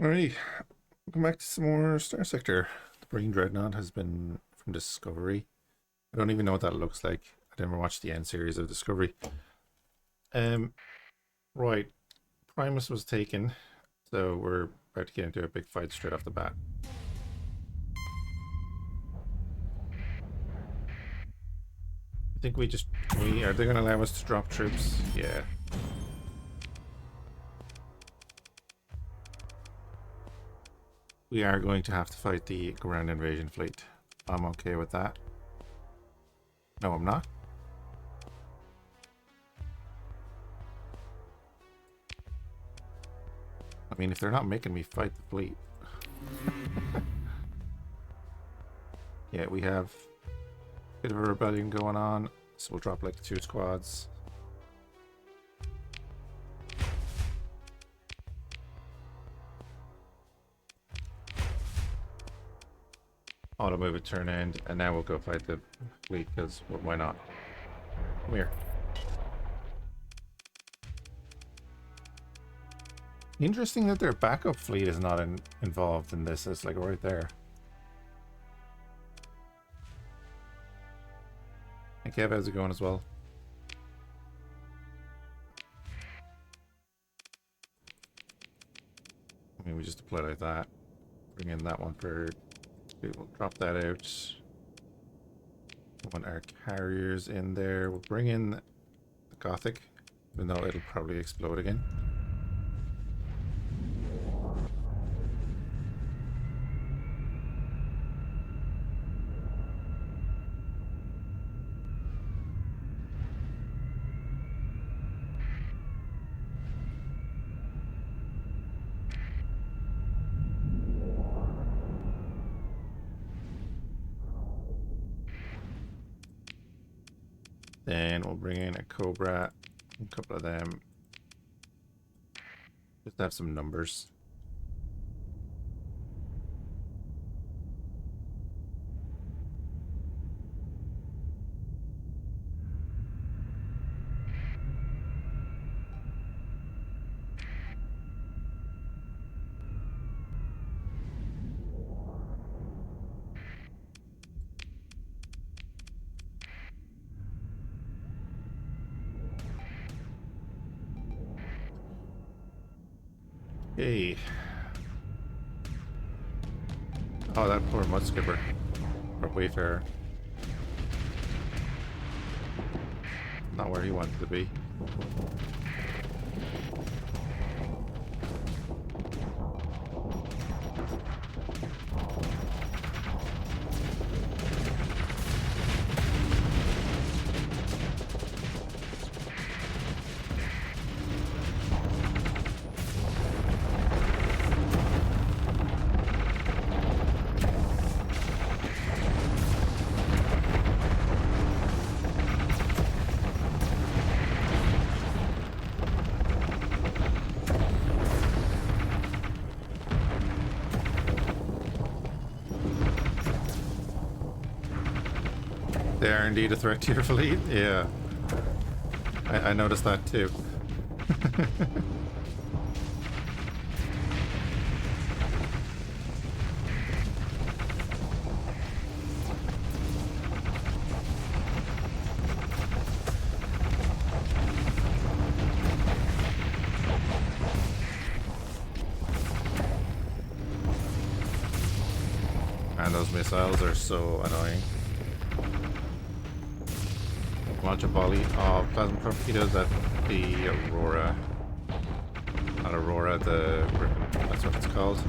Alrighty, welcome back to some more Starsector. The Green Dreadnought has been from Discovery. I don't even know what that looks like. I never watched the end series of Discovery. Um, right, Primus was taken, so we're about to get into a big fight straight off the bat. I think are they going to allow us to drop troops? Yeah. We are going to have to fight the ground invasion fleet. I'm okay with that. No, I'm not. I mean, if they're not making me fight the fleet. Yeah, we have a bit of a rebellion going on, so we'll drop like 2 squads. Auto move at turn end, and now we'll go fight the fleet, because why not? Come here. Interesting that their backup fleet is not involved in this. It's like right there. Hey Kev, how's it going as well? I mean, we just deploy like that. Bring in that one for... We'll drop that out. We want our carriers in there. We'll bring in the Gothic, even though it'll probably explode again. Then we'll bring in a Cobra, a couple of them. Just to have some numbers. Hey. Oh, that poor mud skipper. Or wayfarer. Not where he wanted to be. They are indeed a threat to your fleet. Yeah. I noticed that too. And those missiles are so annoying. Launch a volley of plasma torpedoes at the Aurora. Not Aurora, the Griffin. That's what it's called.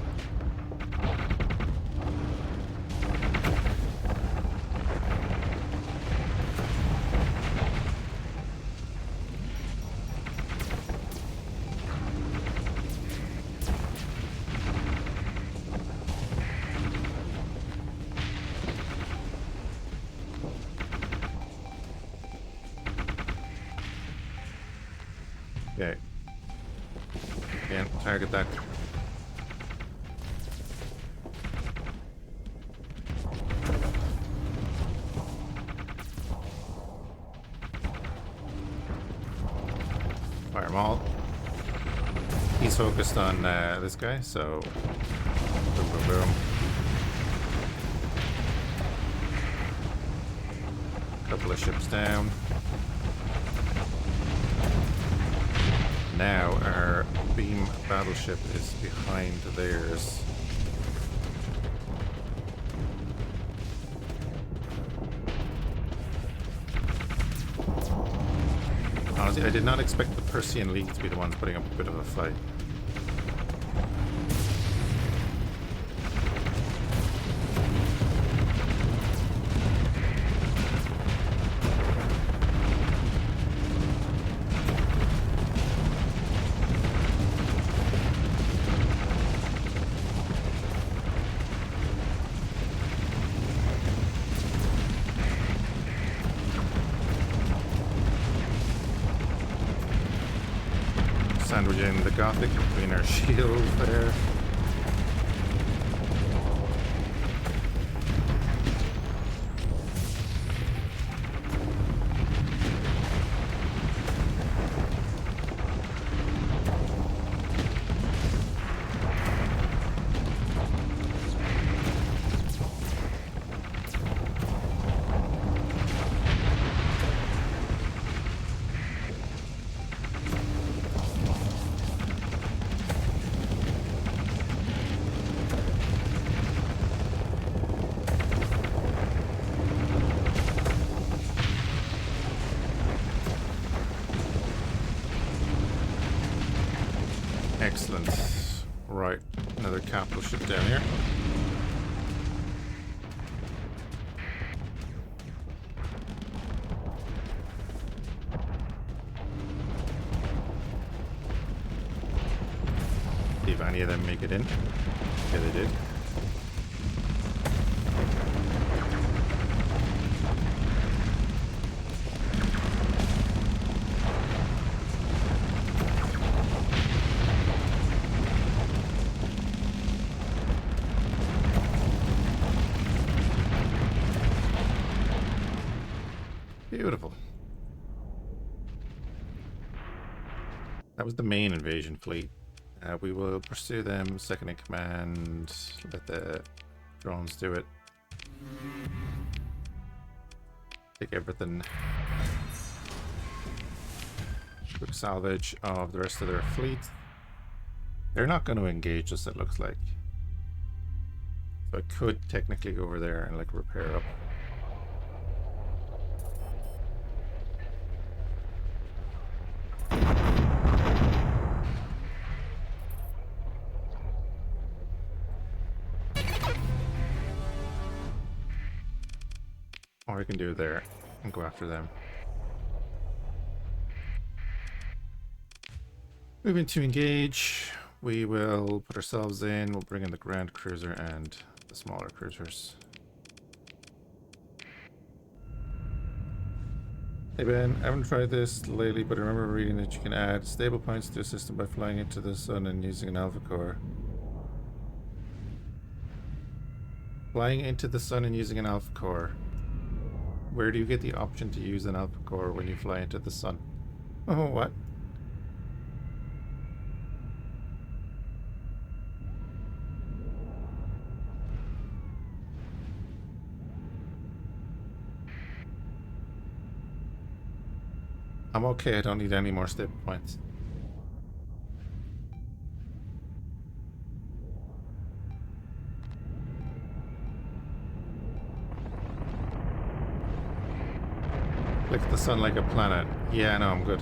Okay. Again, target that. Fire them all. He's focused on this guy, so boom, boom, boom. Couple of ships down. Now our beam battleship is behind theirs. Honestly, I did not expect the Persian League to be the ones putting up a bit of a fight. Sandwiching the Gothic between our shields there. Excellent. Right, another capital ship down here. See if any of them make it in. Yeah, they did. Beautiful. That was the main invasion fleet. We will pursue them, second in command, let the drones do it. Take everything. Quick salvage of the rest of their fleet. They're not going to engage us, it looks like. So I could technically go over there and like repair up. Or I can do there and go after them. Moving to engage, we will put ourselves in, we'll bring in the Grand Cruiser and the smaller cruisers. Hey Ben, I haven't tried this lately, but I remember reading that you can add stable points to a system by flying into the sun and using an alpha core. Flying into the sun and using an alpha core. Where do you get the option to use an alpha core when you fly into the sun? Oh, what? I'm okay, I don't need any more stable points. Look at the sun like a planet. Yeah, no, I'm good.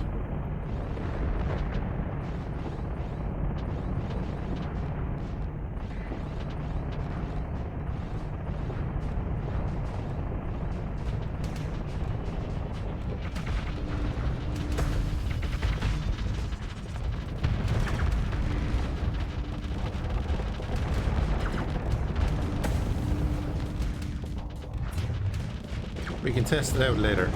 We can test it out later.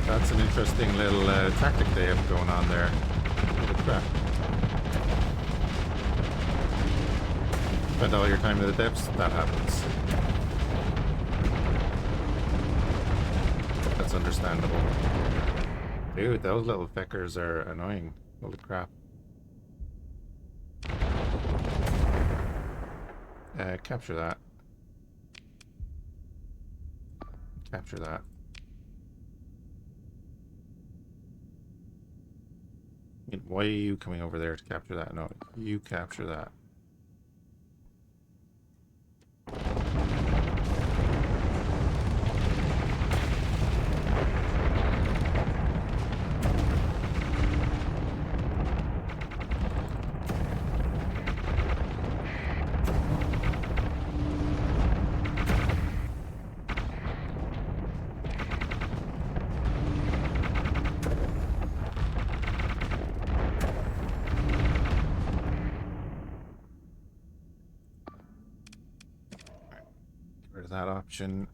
That's an interesting little tactic they have going on there. Holy crap. Spend all your time in the depths, that happens. That's understandable. Dude, those little feckers are annoying. Holy crap. Capture that. Capture that. I mean, why are you coming over there to capture that? No, you capture that. That option.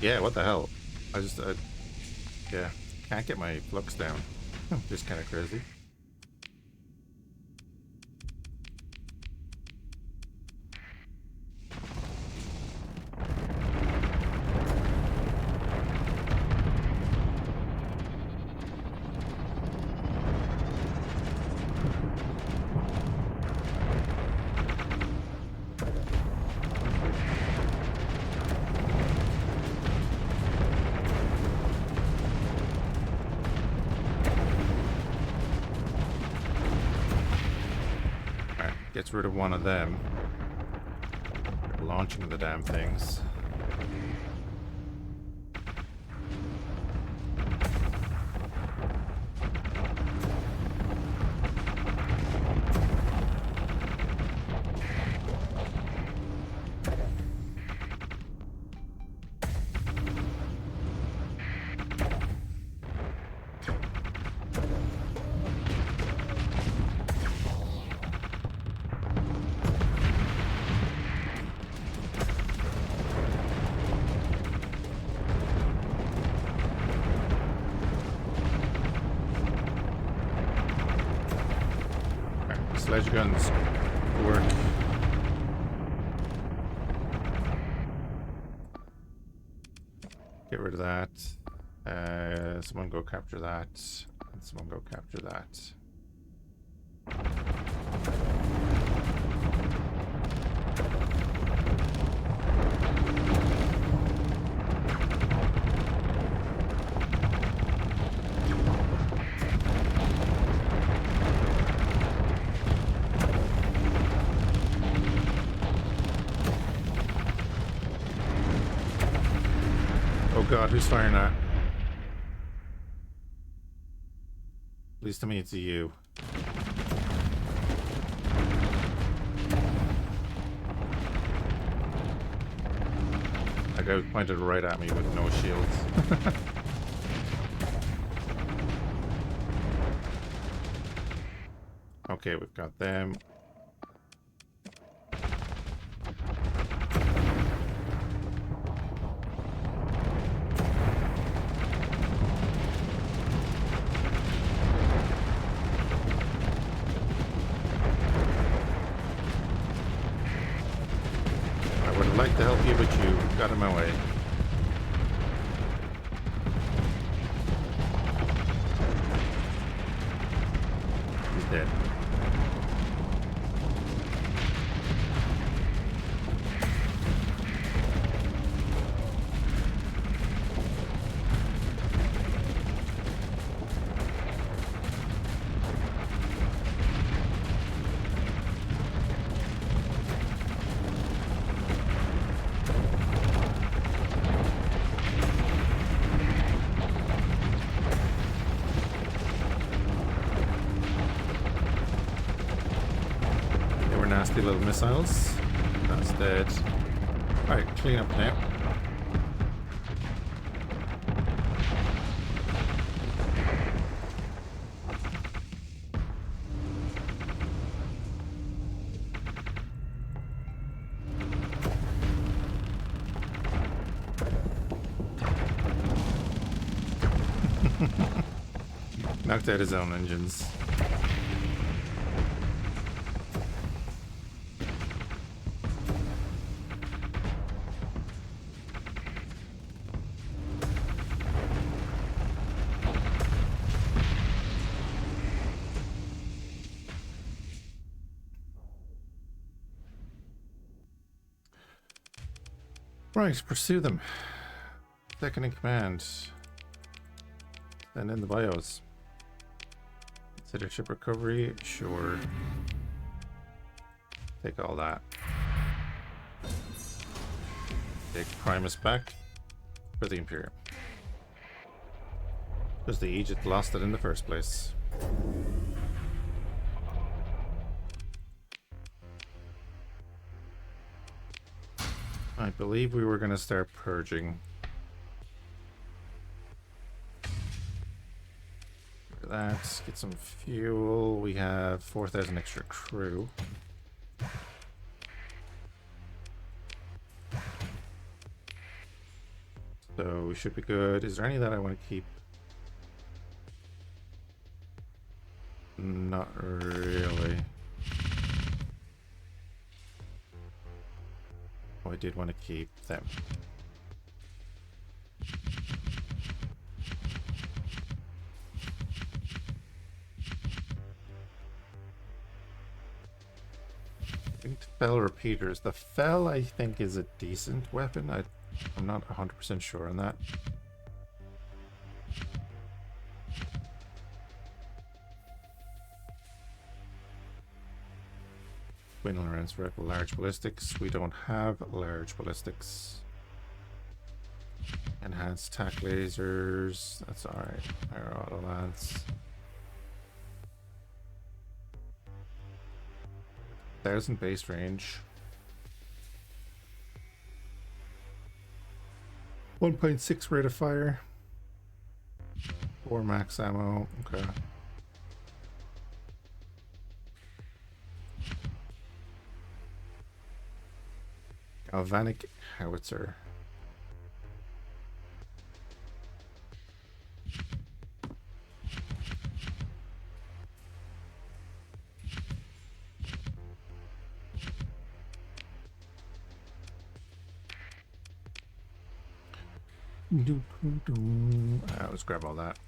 Yeah, what the hell? I just, yeah, can't get my flux down. Just kind of crazy. Gets rid of one of them. Launching the damn things. Sledge guns work. Get rid of that. Someone go capture that. And someone go capture that. Oh god, who's firing that? Please tell me it's you. That guy pointed right at me with no shields. Okay, we've got them. I would like to help you, but you got in my way. He's dead. Nasty little missiles. That's dead. Alright, clean up now. Knocked out his own engines. Right, pursue them. Second in command. And in the bios. Consider ship recovery, sure. Take all that. Take Primus back for the Imperium. Because the Egypt lost it in the first place. I believe we were going to start purging. Let's get some fuel. We have 4,000 extra crew. So we should be good. Is there any that I want to keep? Not really. Oh, I did want to keep them. Fell repeaters. The fell, I think, is a decent weapon. I'm not 100% sure on that. Twin rounds for large ballistics. We don't have large ballistics. Enhanced tack lasers. That's alright. Our auto lads. 1,000 base range. 1.6 rate of fire. 4 max ammo. Okay. Galvanic howitzer. Let's grab all that.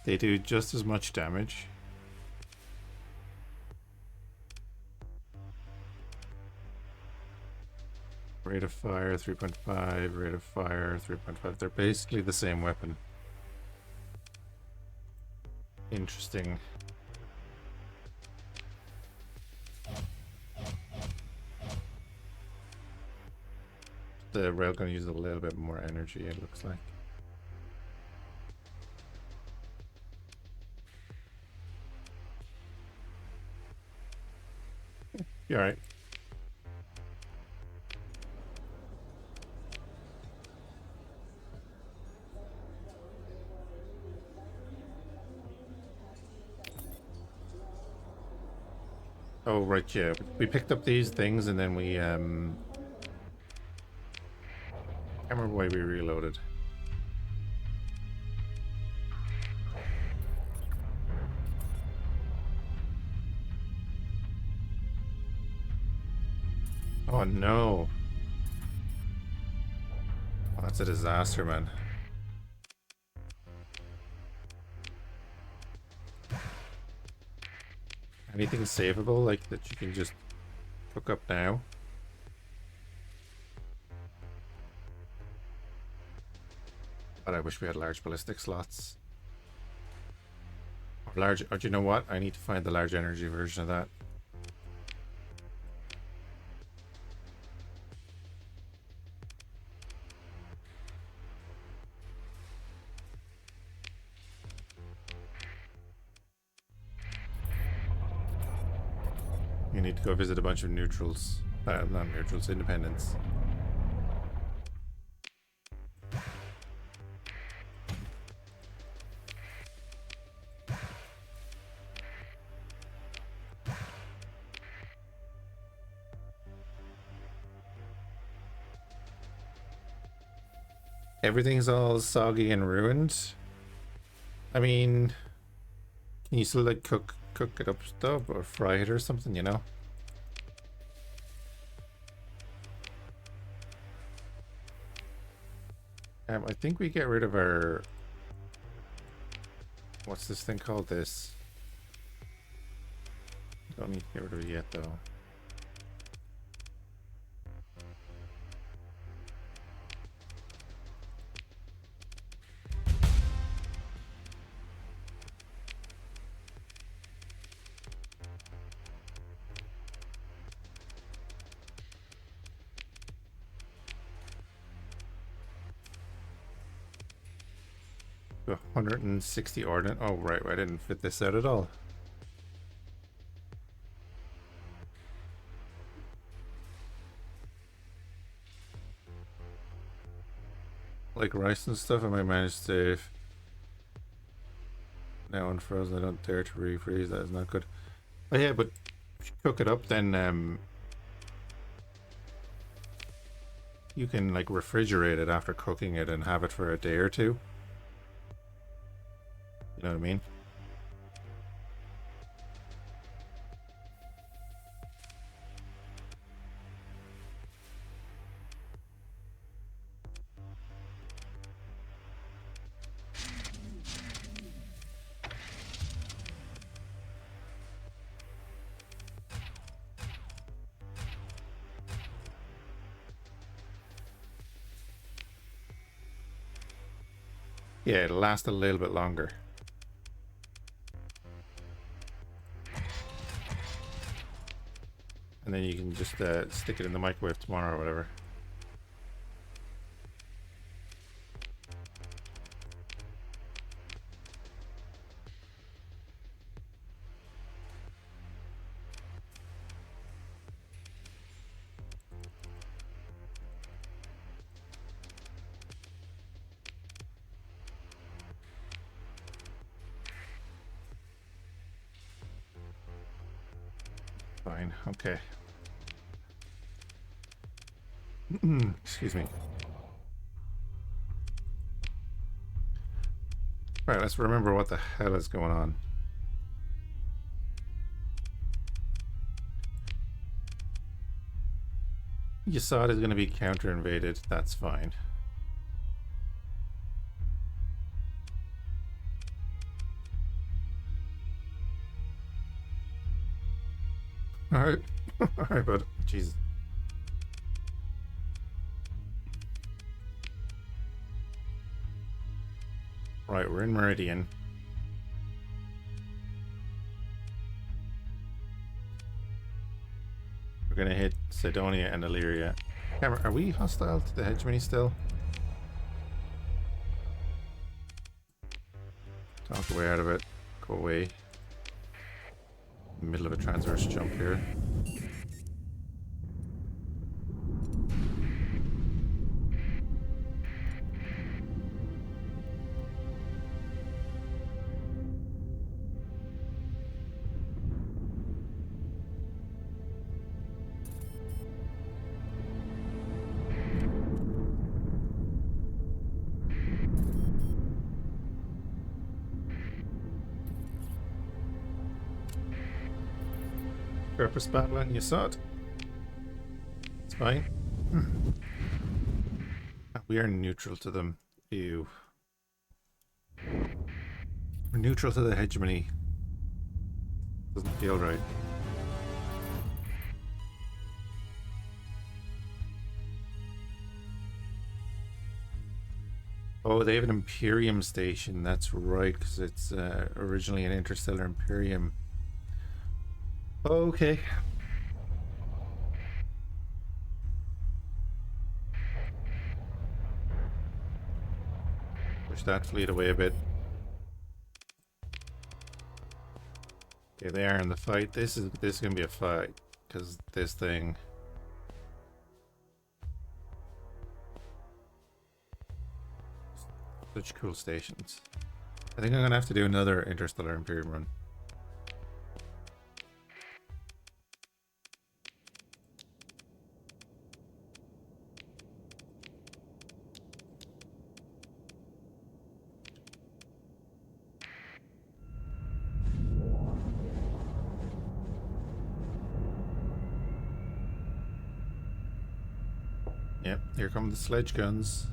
They do just as much damage. Rate of fire 3.5, rate of fire 3.5. They're basically the same weapon. Interesting. The railgun uses a little bit more energy, it looks like. You alright? Oh, right, yeah. We picked up these things and then we, I can't remember why we reloaded. Oh no. Oh, that's a disaster, man. Anything savable, like that you can just hook up now? But I wish we had large ballistic slots. Or large, or do you know what? I need to find the large energy version of that. You need to go visit a bunch of neutrals. Not neutrals, independents. Everything's all soggy and ruined. I mean, can you still like cook it up stuff or fry it or something, you know? I think we get rid of our... What's this thing called? This. Don't need to get rid of it yet, though. The 160 ordnance. Oh, right. I didn't fit this out at all. Like rice and stuff, I might manage to... Now unfrozen, I don't dare to refreeze. That is not good. Oh yeah, but if you cook it up, then you can like refrigerate it after cooking it and have it for a day or two. You know what I mean? Yeah, it'll last a little bit longer. And then you can just stick it in the microwave tomorrow or whatever. Fine, okay. Excuse me. Alright, let's remember what the hell is going on. Yasad is going to be counter-invaded, that's fine. Alright. Alright, bud. Jesus. Right, we're in Meridian. We're gonna hit Cydonia and Illyria. Cameron, are we hostile to the hegemony still? Talk your way out of it. Go away. Middle of a transverse jump here. Purpose battle and you saw it. It's fine. We are neutral to them. Ew. We're neutral to the hegemony. Doesn't feel right. Oh, they have an Imperium station. That's right, because it's originally an interstellar Imperium. Okay. Push that fleet away a bit. Okay, they are in the fight. This is gonna be a fight because this thing. Such cool stations. I think I'm gonna have to do another Interstellar Imperium run. Yep, here come the sledge guns.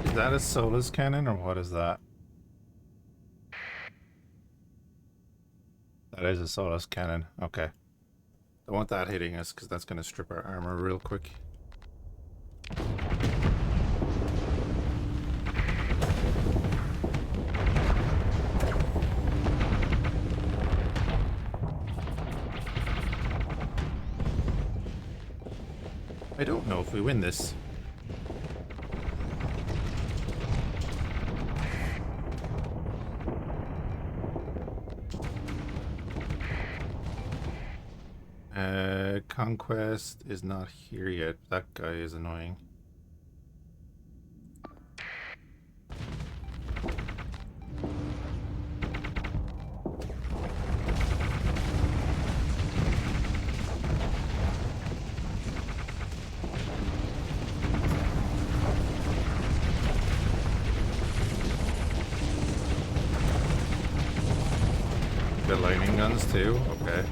Is that a Solus cannon or what is that? That is a Solus cannon. Okay. Don't want that hitting us because that's going to strip our armor real quick. I don't know if we win this. Conquest is not here yet. That guy is annoying. The lightning guns too? Okay.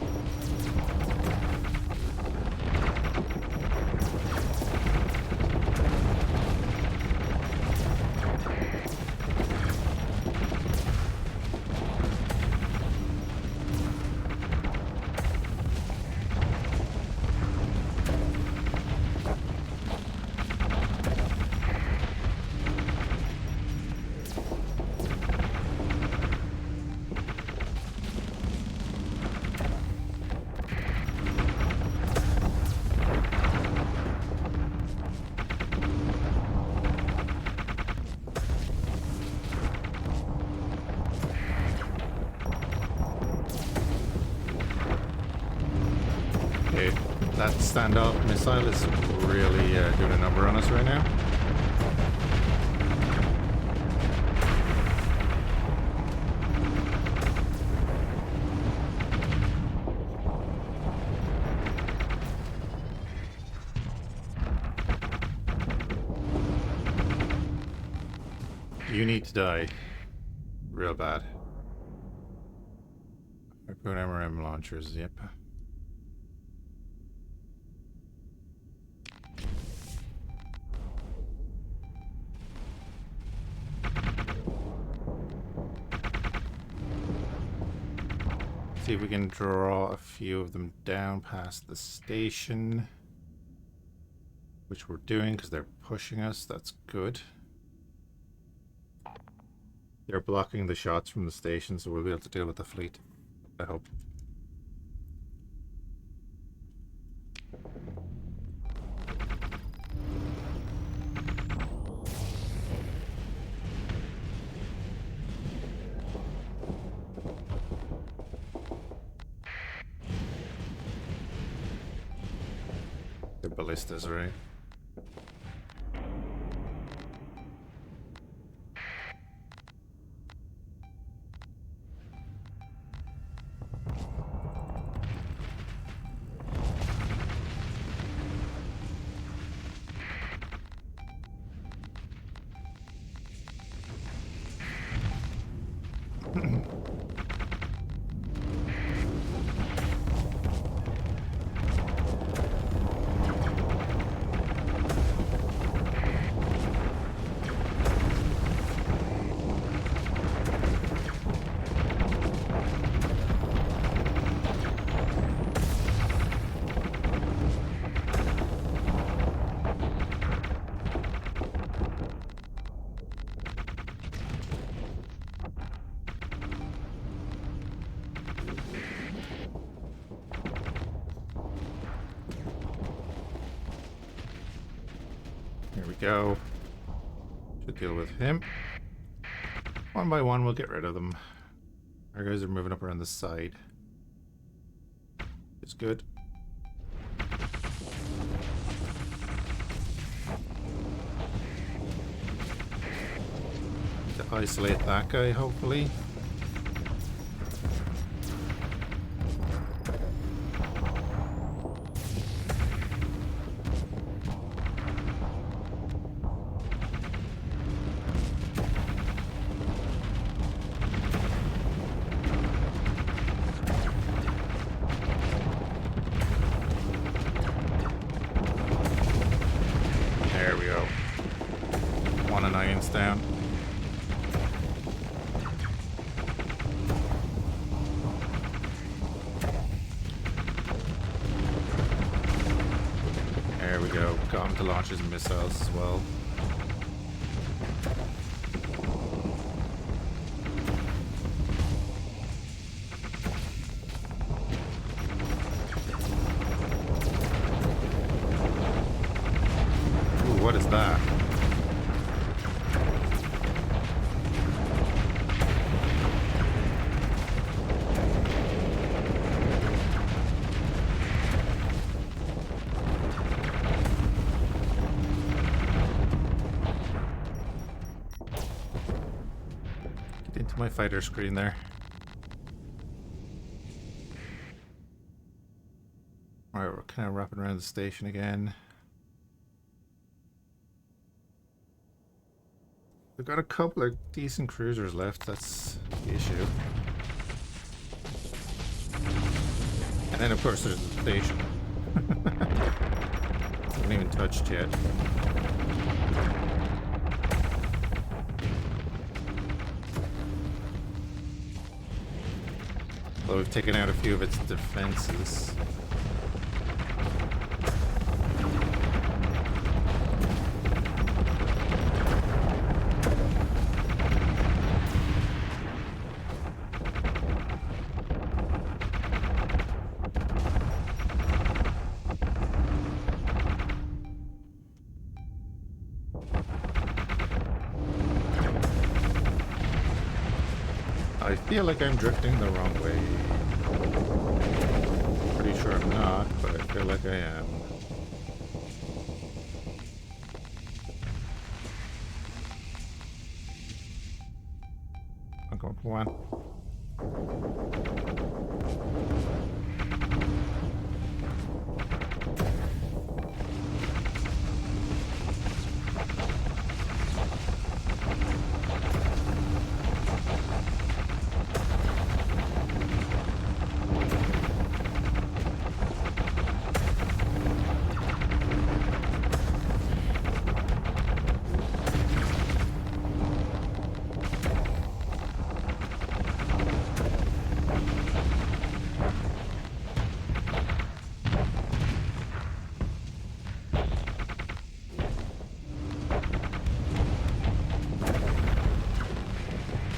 That standoff missile is really doing a number on us right now. You need to die. Real bad. Harpoon MRM launchers, yep. See if we can draw a few of them down past the station, which we're doing because they're pushing us. That's good. They're blocking the shots from the station, so we'll be able to deal with the fleet, I hope. They're ballistas, right? go. Should deal with him. One by one, we'll get rid of them. Our guys are moving up around the side. It's good. To isolate that guy, hopefully. There we go. One annoyance down. There we go. Got him to launch his missiles as well. Ooh, what is that? Into my fighter screen there. Alright, we're kind of wrapping around the station again. We've got a couple of decent cruisers left, that's the issue. And then of course there's the station. Haven't even touched yet. Although we've taken out a few of its defenses. I feel like I'm drifting the wrong way. Pretty sure I'm not, but I feel like I am. Come on.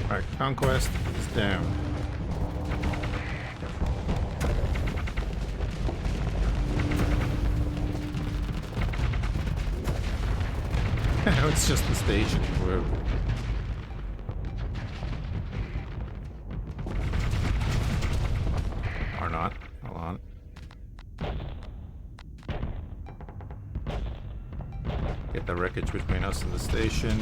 Alright, Conquest is down. Now it's just the station. Whoa. Or not. Hold on. Get the wreckage between us and the station.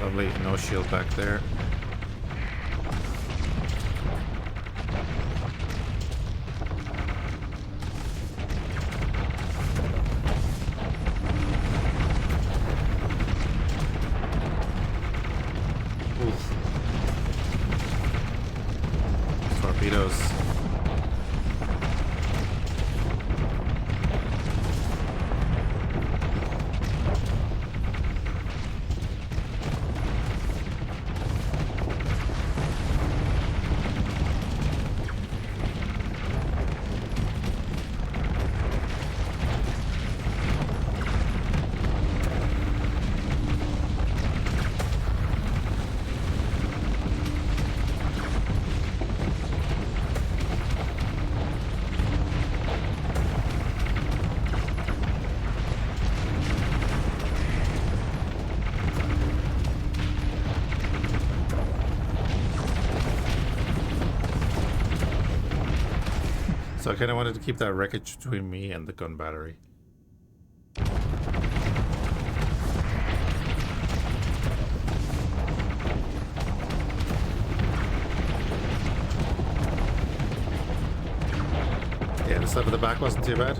Lovely, no shield back there. Oof. Torpedoes. So I kind of wanted to keep that wreckage between me and the gun battery. Yeah, the stuff at the back wasn't too bad.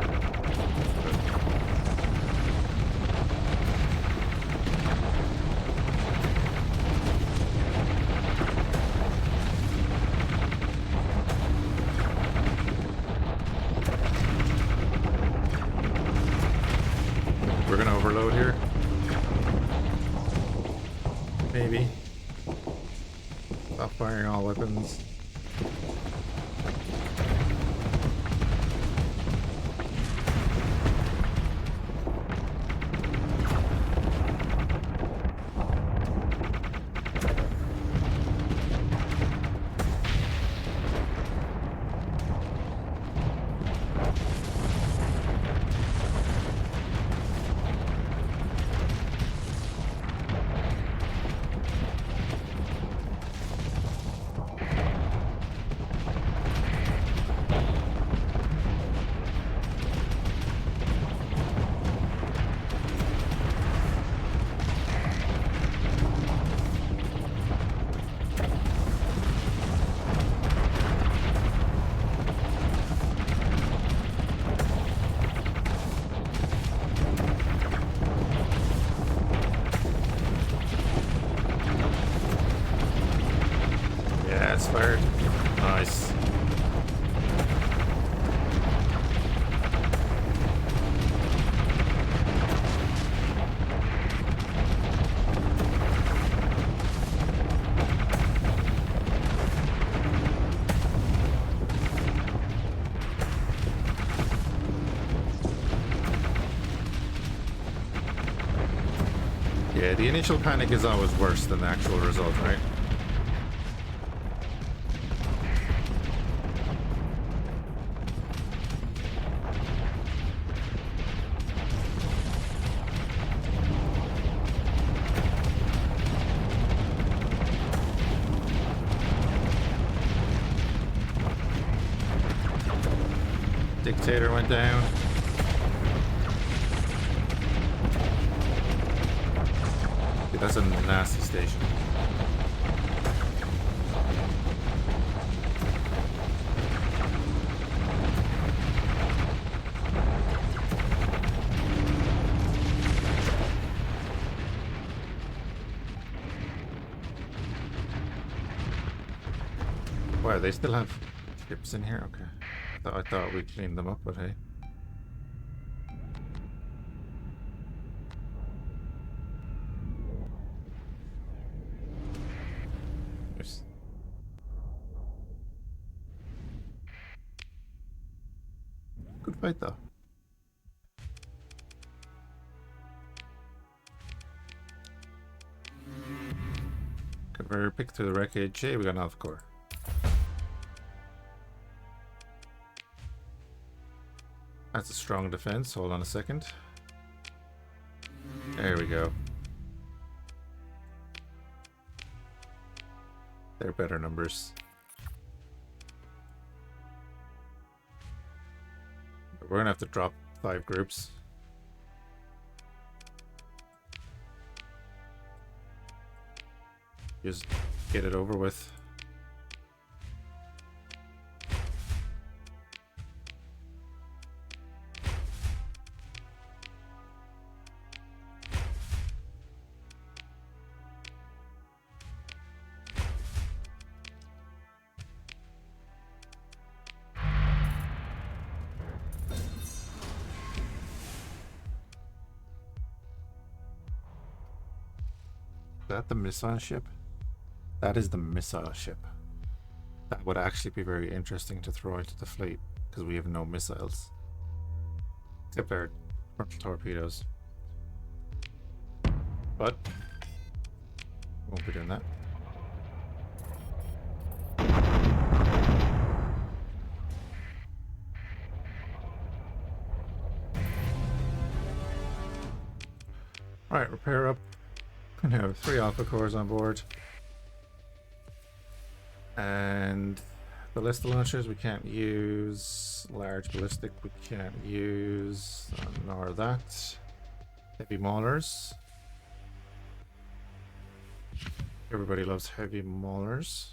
We're gonna overload here. Maybe. Stop firing all weapons. It's fired. Nice. Yeah, the initial panic is always worse than the actual result, right? Dictator went down. Dude, that's a nasty station. Wow, they still have ships in here? Okay. I thought we cleaned them up, but hey. Oops. Good fight, though. Cover, pick through the wreckage. Hey, we got an alpha core. That's a strong defense. Hold on a second. There we go. They're better numbers. We're gonna have to drop 5 groups. Just get it over with. Is that the missile ship? That is the missile ship. That would actually be very interesting to throw into the fleet, because we have no missiles. Except our torpedoes. But won't be doing that. Alright, repair up. We have 3 alpha cores on board. And Ballista launchers we can't use. Large ballistic we can't use. Nor that. Heavy maulers. Everybody loves heavy maulers.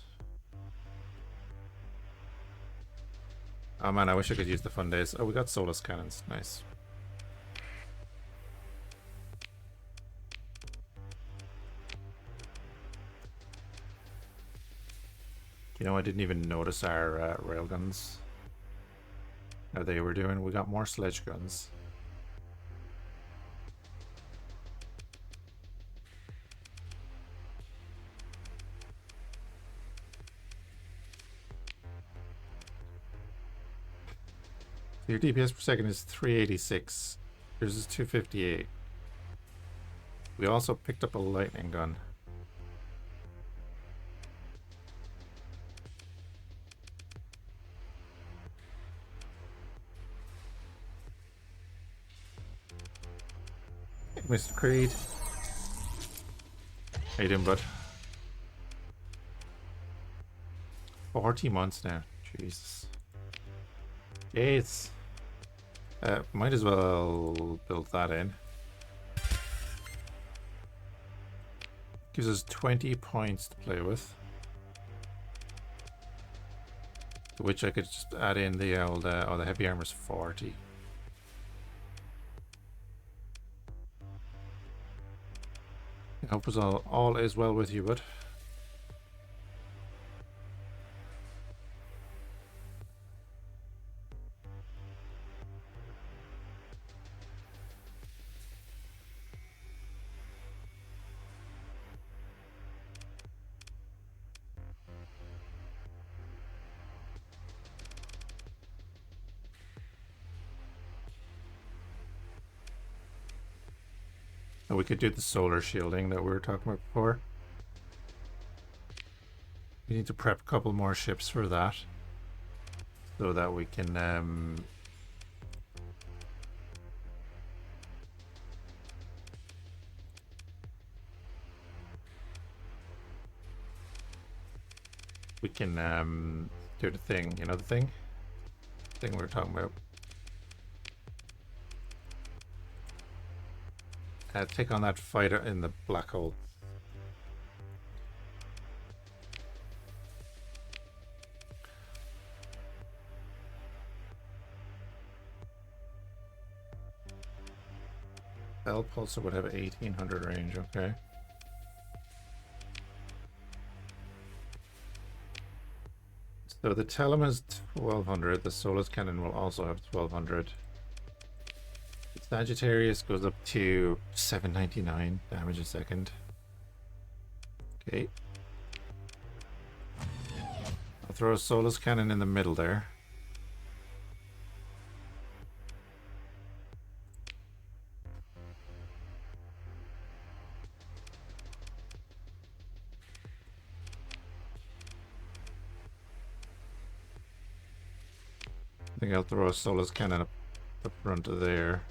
Oh man, I wish I could use the fun days. Oh, we got Solus cannons. Nice. You know, I didn't even notice our railguns. How they were doing. We got more sledge guns. Your DPS per second is 386. Yours is 258. We also picked up a lightning gun. Hey, Mr. Creed. How you doing, bud? 40 months now. Jesus. Yes. Might as well build that in. Gives us 20 points to play with. To which I could just add in the old, oh, the heavy armor's 40. I hope all is well with you, bud. And we could do the solar shielding that we were talking about before. We need to prep a couple more ships for that, so that we can do the thing, you know, the thing we were talking about. Take on that fighter in the black hole. Bell Pulsar would have 1800 range, okay. So the Telem has 1200, the Solus Cannon will also have 1200. Sagittarius goes up to 799 damage a second. Okay. I'll throw a Solus Cannon in the middle there. I think I'll throw a Solus Cannon up the front of there.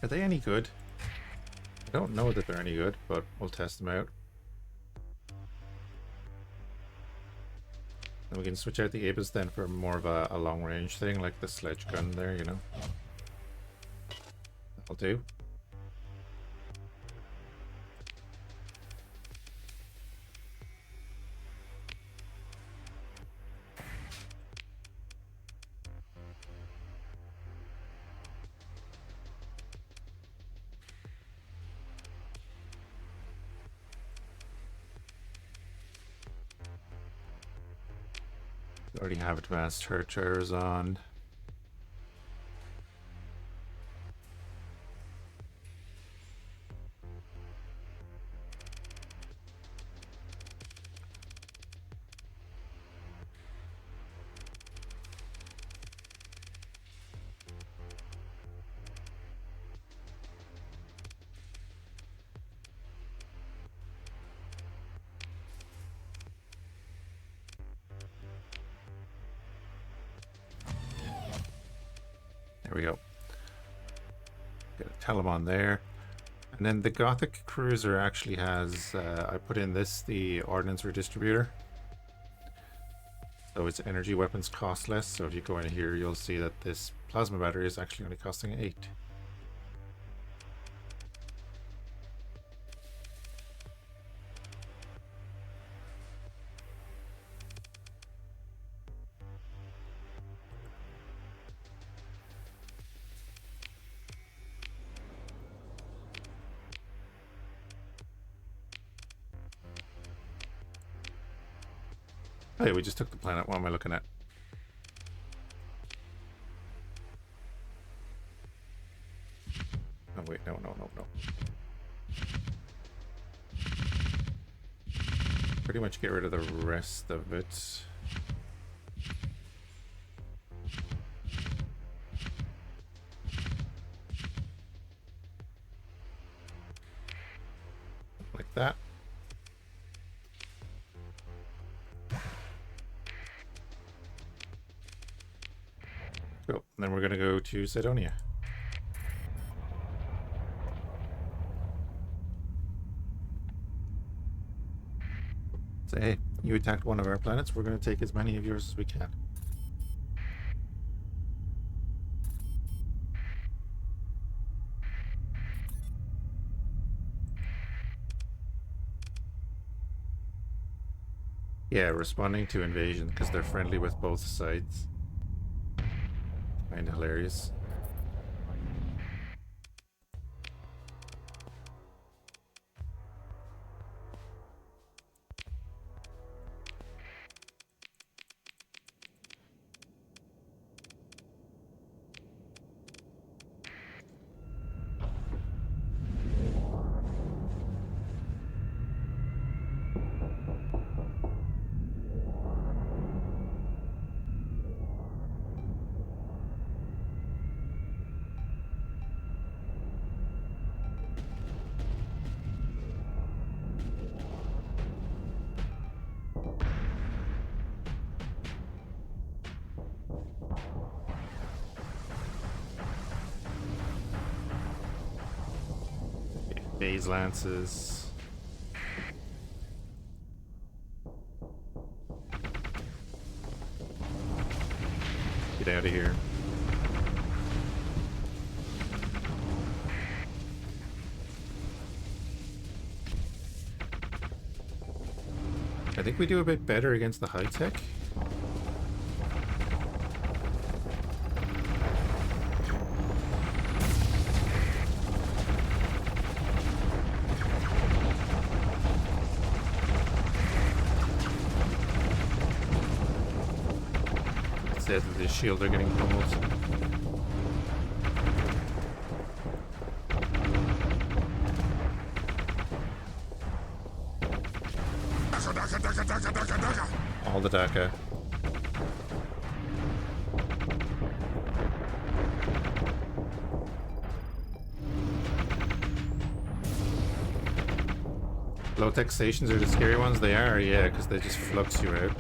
Are they any good? I don't know that they're any good, but we'll test them out. And we can switch out the Abus then for more of a long range thing, like the sledge gun there, you know. That'll do. Already have advanced Hurtures on. There we go. Get a Telemon there. And then the Gothic cruiser actually has, I put in this, the ordnance redistributor. So its energy weapons cost less. So if you go in here, you'll see that this plasma battery is actually only costing 8. Oh yeah, we just took the planet. What am I looking at? Oh wait, no. Pretty much get rid of the rest of it. Like that. Cool. And then we're gonna go to Cydonia. Say, hey, you attacked one of our planets. We're gonna take as many of yours as we can. Yeah, responding to invasion because they're friendly with both sides. Kind of hilarious. Phase lances. Get out of here. I think we do a bit better against the high tech. It says that the shield are getting pummeled. All the DACA. Low-tech stations are the scary ones? They are, yeah, because they just flux you out.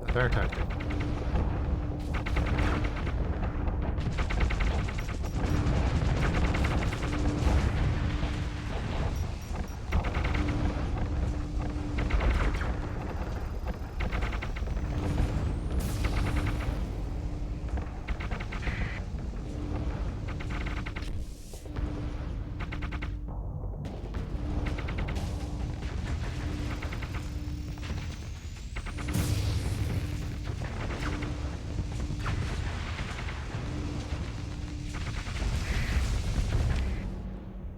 That's our tactic.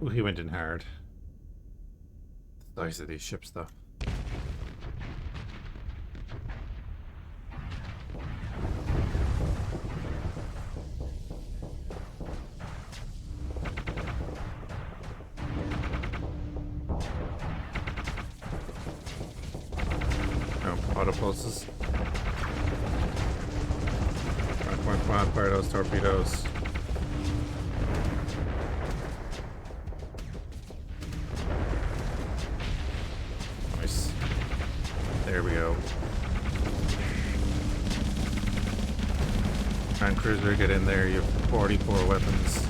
Ooh, he went in hard. The size of these ships, though. Oh, auto pulses. Come on, fire those torpedoes. There we go. Trying on, cruiser, get in there. You have 44 weapons.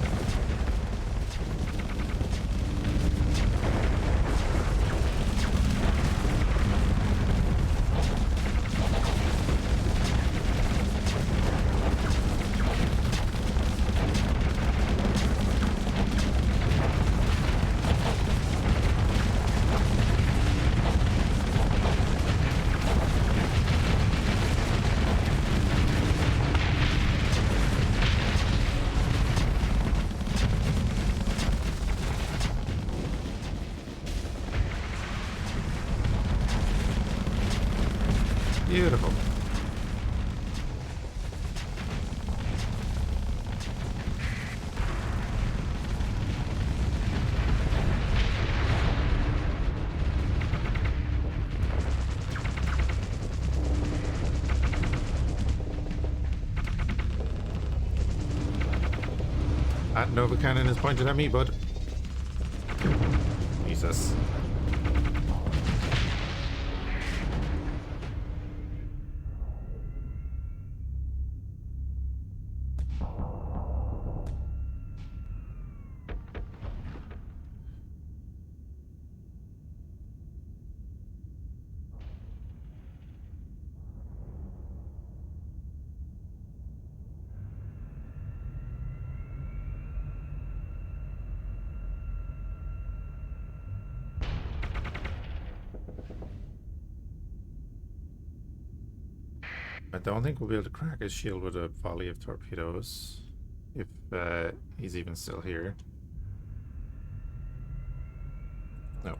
Beautiful. That Nova Cannon is pointed at me, bud. Jesus. I don't think we'll be able to crack his shield with a volley of torpedoes. If he's even still here. No.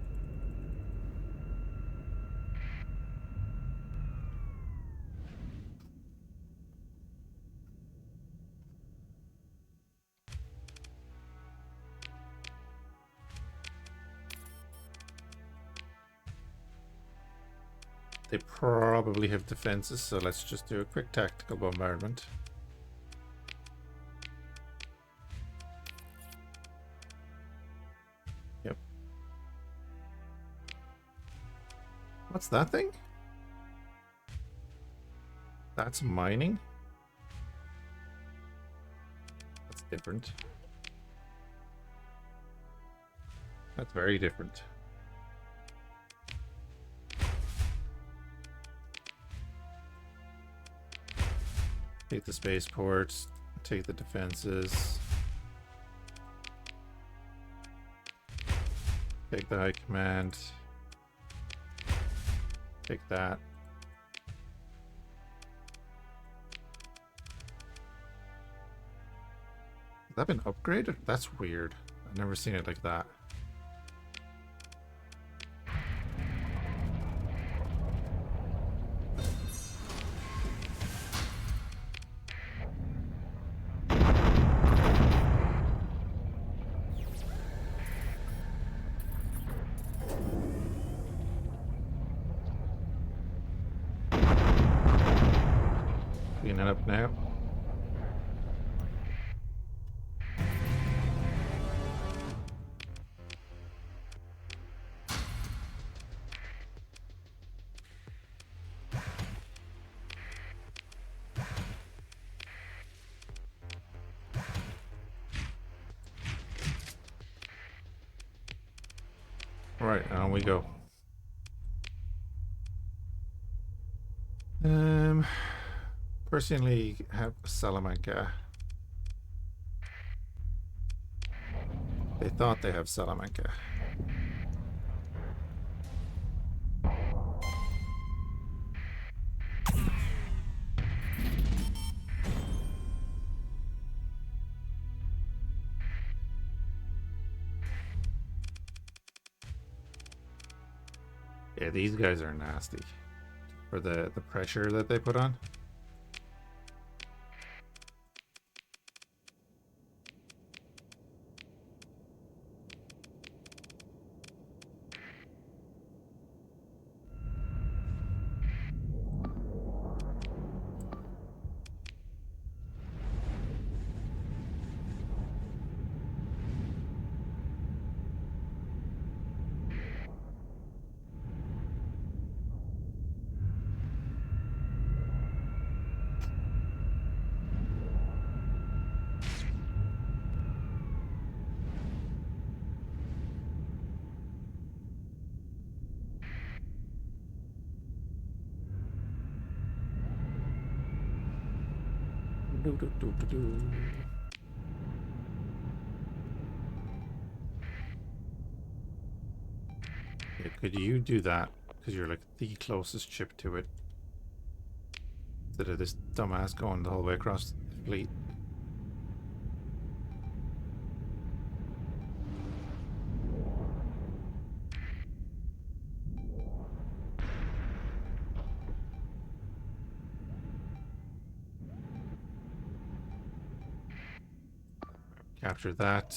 They probably have defenses, so let's just do a quick tactical bombardment. Yep. What's that thing? That's mining? That's different. That's very different. Take the spaceports, take the defenses. Take the high command. Take that. Has that been upgraded? That's weird. I've never seen it like that. Cleaning up now. Right, on we go. Personally have Salamanca. They thought they have Salamanca. Yeah, these guys are nasty for the pressure that they put on. Yeah, could you do that? Because you're like the closest ship to it. Instead of this dumbass going the whole way across the fleet. Capture that.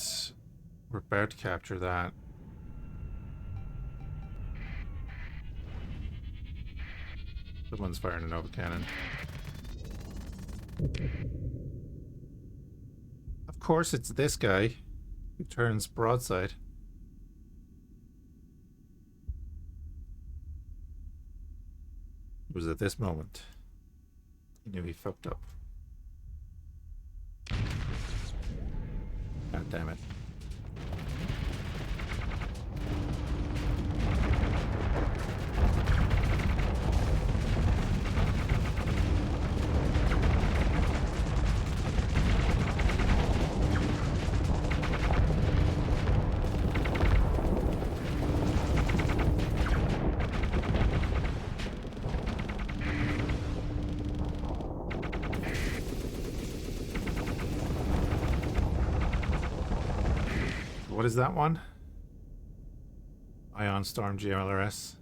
We're about to capture that. Someone's firing an over cannon. Of course, it's this guy who turns broadside. It was at this moment he knew he fucked up. God damn it. What is that one? Ion Storm GMLRS.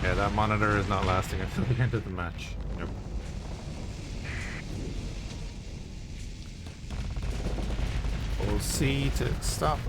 Yeah, that monitor is not lasting until the end of the match. Nope. Hold C to stop.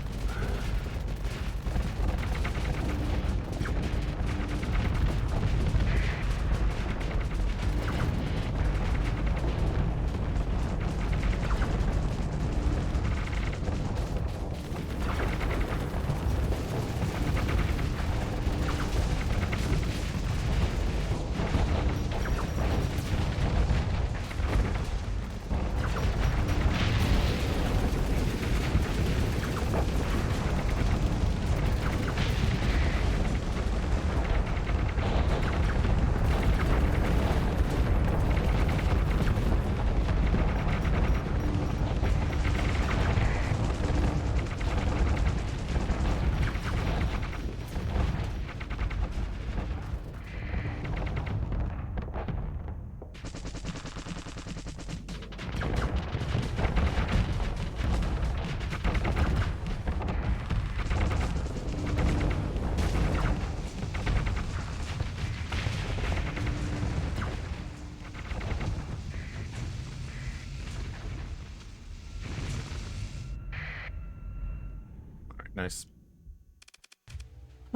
Nice.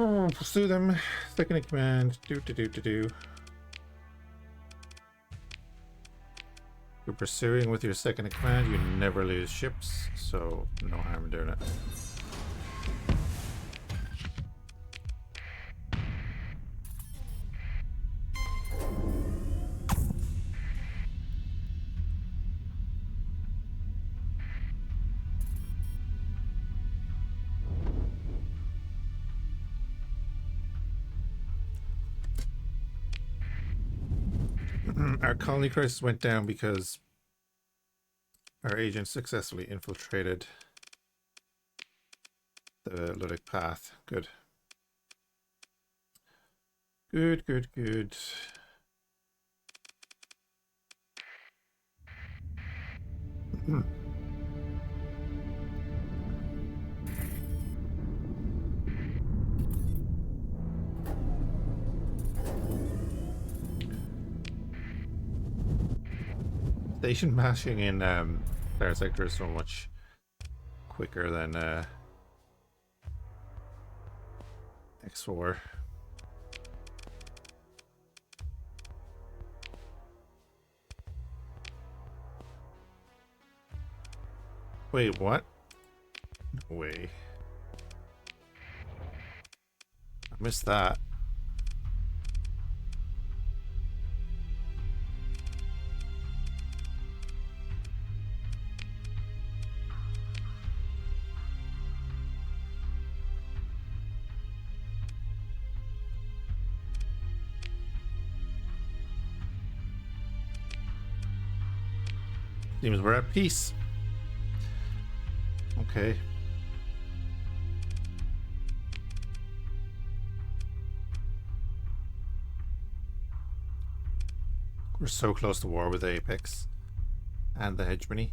Oh, pursue them. Second in command. Do. You're pursuing with your second in command. You never lose ships, so no harm in doing it. Our colony crisis went down because our agent successfully infiltrated the Ludic path. Good. Good. Station mashing in Starsector is so much quicker than X4. Wait, what? No way. I missed that. Seems we're at peace. Okay. We're so close to war with the Apex and the hegemony.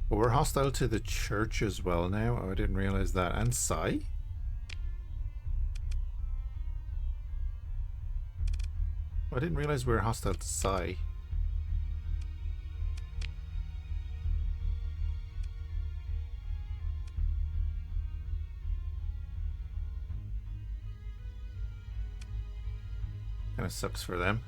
But we're hostile to the church as well now. Oh, I didn't realize that. And Psy? I didn't realize we were hostile to Psy. Kind of sucks for them.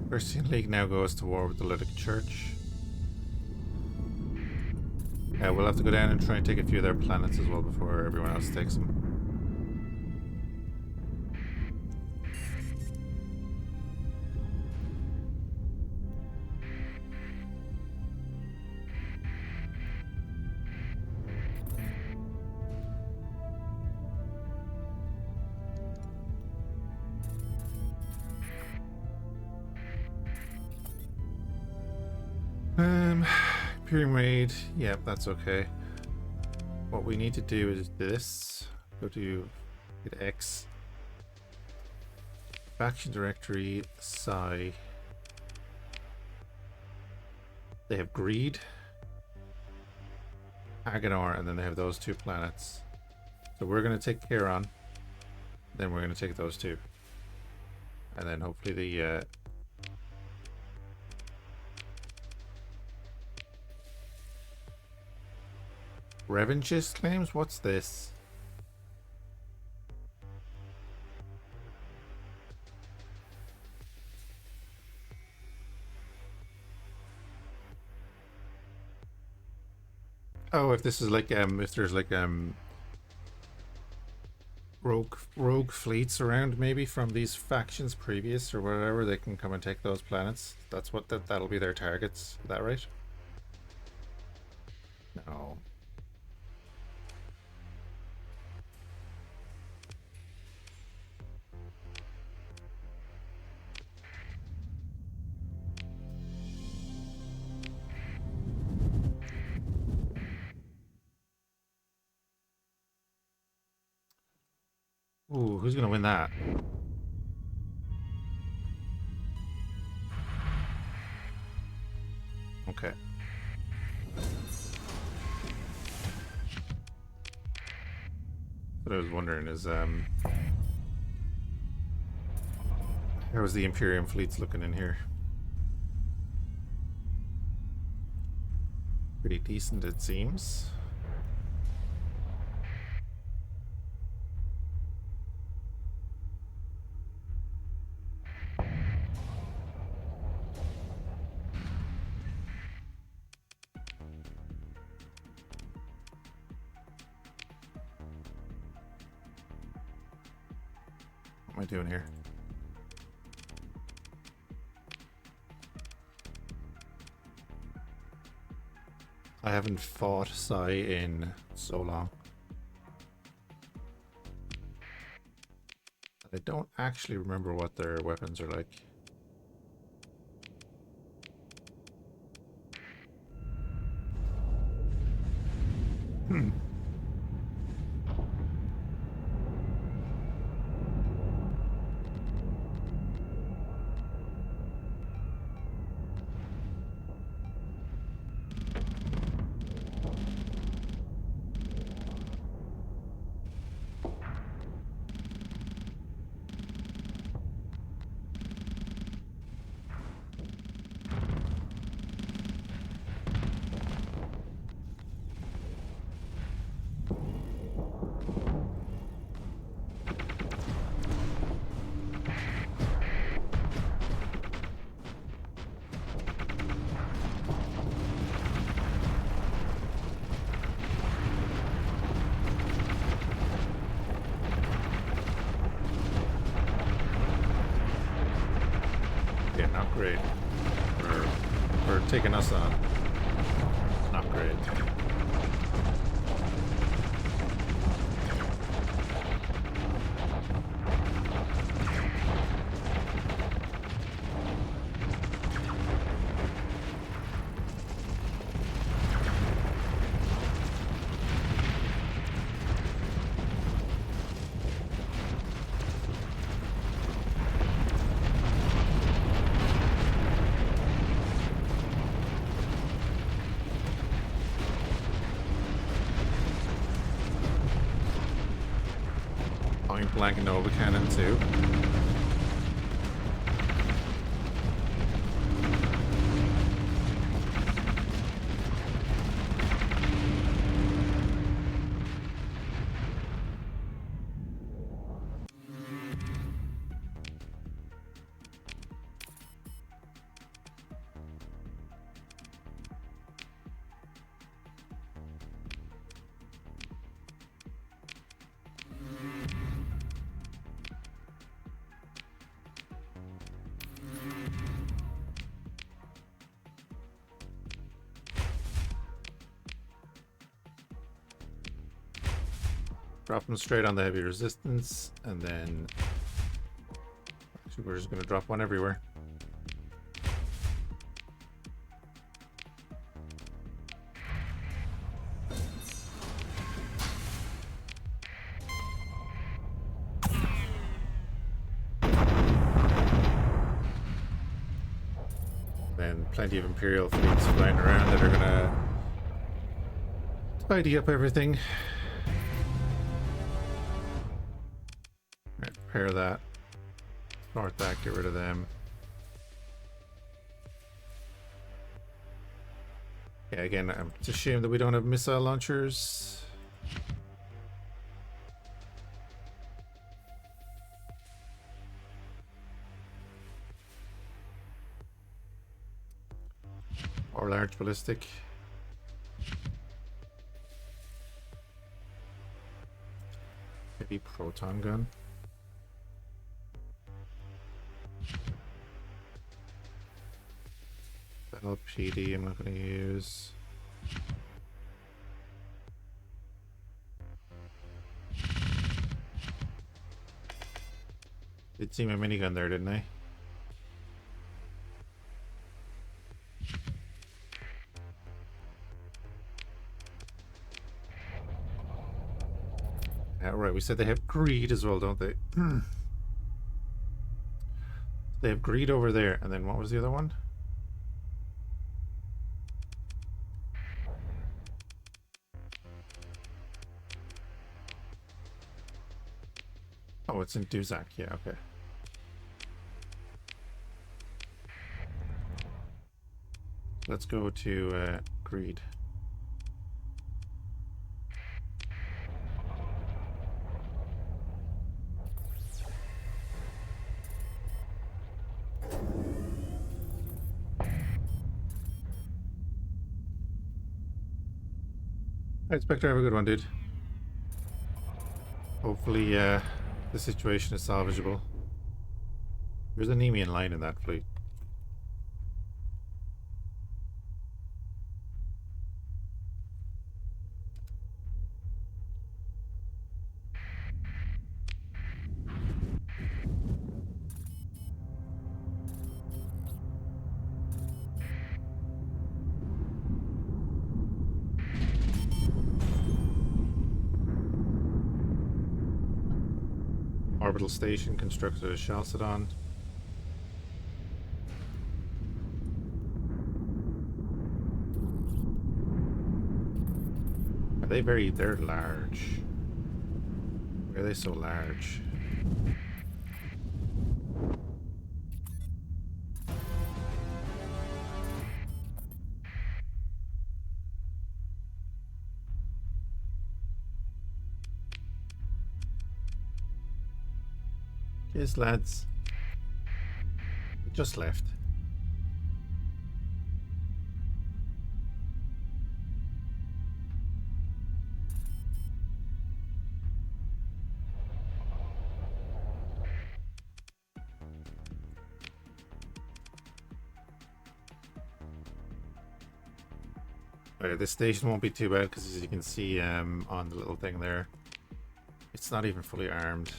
Persian League now goes to war with the Lydic Church. Yeah, we'll have to go down and try and take a few of their planets as well before everyone else takes them. Imperium raid, yep, that's okay. What we need to do is this. Go to hit X. Faction directory, Psy. They have Greed, Agonor, and then they have those two planets. So we're going to take Charon, then we're going to take those two. And then hopefully the Revengist claims? What's this? Oh, if this is like if there's like rogue fleets around maybe from these factions previous or whatever, they can come and take those planets. That's what that'll be their targets. Is that right? No. Ooh, who's gonna win that? Okay. What I was wondering is how was the Imperium fleets looking in here? Pretty decent, it seems. What am I doing here? I haven't fought Psy in so long. I don't actually remember what their weapons are like. Yeah, not great. For taking us on. Not great. Point blank Nova Cannon too. Drop them straight on the heavy resistance, and then actually we're just going to drop one everywhere. Then plenty of Imperial fleets flying around that are going to tidy up everything. Repair that. Start that, get rid of them. Yeah, again, it's a shame that we don't have missile launchers. Or large ballistic. Maybe proton gun. LPD I'm not going to use. Did see my minigun there, didn't I? Right, we said they have greed as well, don't they? They have greed over there, and then what was the other one? Oh, it's in Duzak. Yeah, okay. Let's go to greed. Alright, Spectre, have a good one, dude. Hopefully, the situation is salvageable. There's an Nemean line in that fleet. orbital station constructed as Chalcedon. Are they very... they're large. Why are they so large? Yes, lads. Just left. Okay, this station won't be too bad because, as you can see on the little thing there, it's not even fully armed.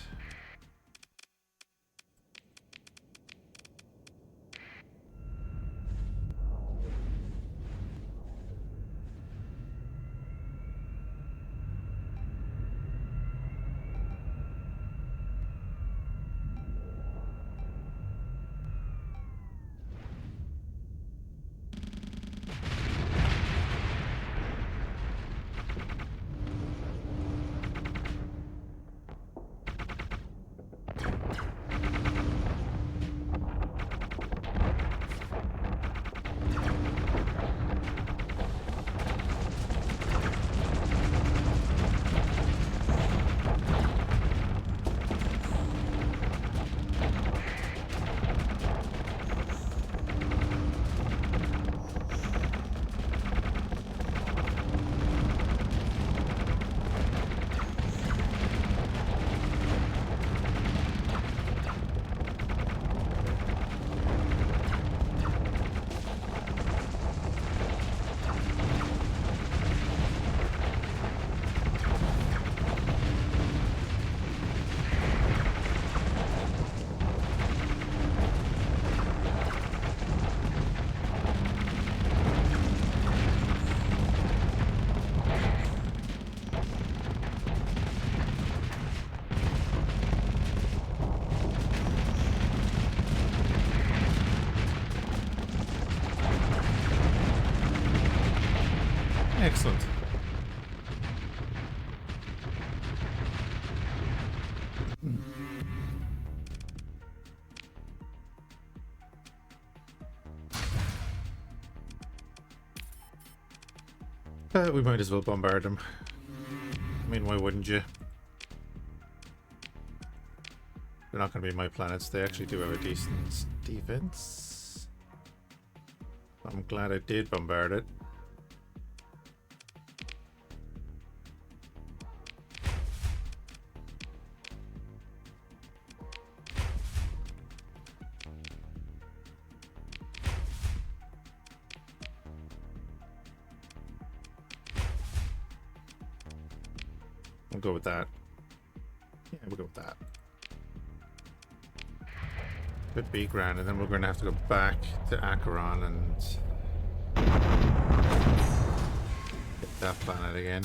Excellent. We might as well bombard them. I mean, why wouldn't you? They're not going to be my planets. They actually do have a decent defense. I'm glad I did bombard it. We'll go with that. Yeah, we'll go with that. Could be grand, and then we're going to have to go back to Acheron and hit that planet again.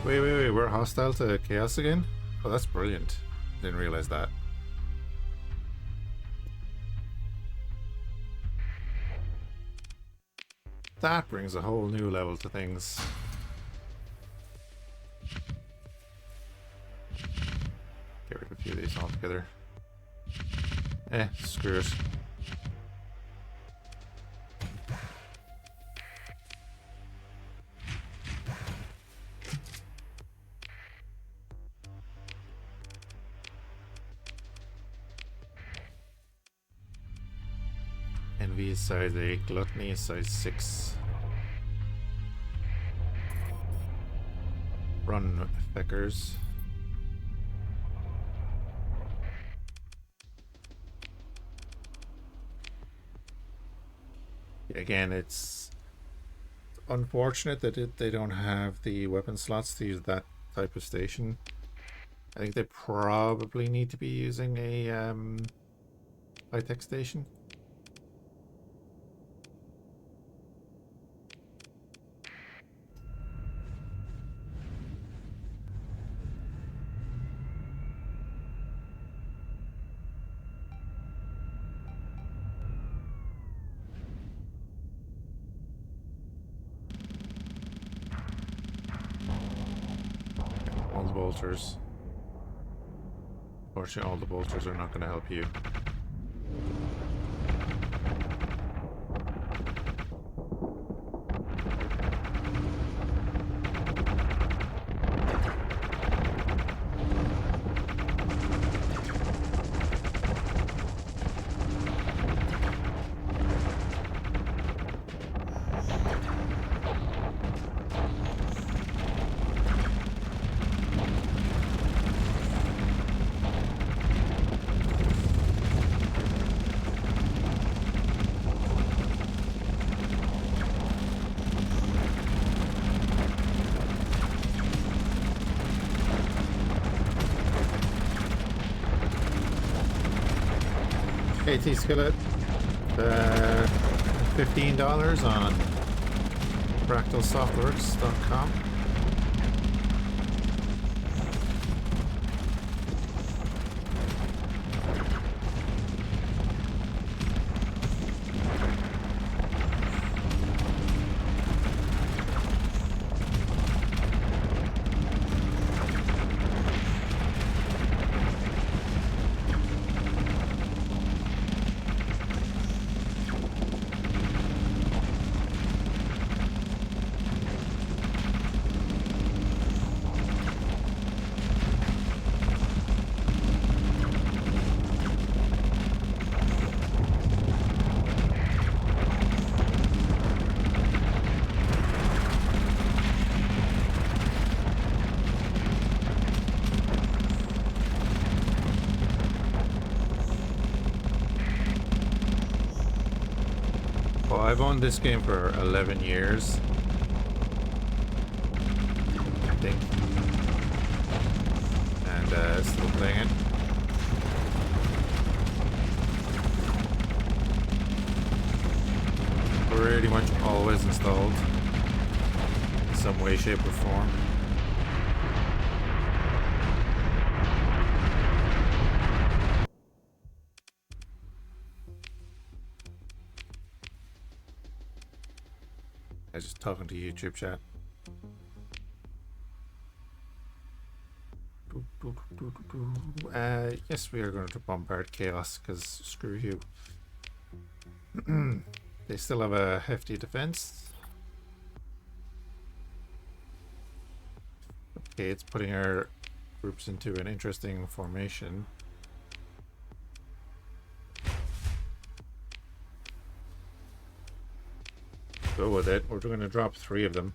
Wait, we're hostile to Chaos again? Oh, that's brilliant. Didn't realize that. That brings a whole new level to things. Get rid of a few of these altogether. Screw it. Envy is size 8, Gluttony is size 6. Run, Feckers. Again, it's unfortunate that they don't have the weapon slots to use that type of station. I think they probably need to be using a high-tech station. All the bolters. Unfortunately, all the bolters are not going to help you. AT Skillet, $15 on fractalsoftworks.com. Well, I've owned this game for 11 years, I think, and still playing it. Pretty much always installed in some way, shape, or form. I was just talking to YouTube chat. Yes, we are going to bombard Chaos, because screw you. They still have a hefty defense. Okay, it's putting our groups into an interesting formation. Go with it. We're going to drop 3 of them.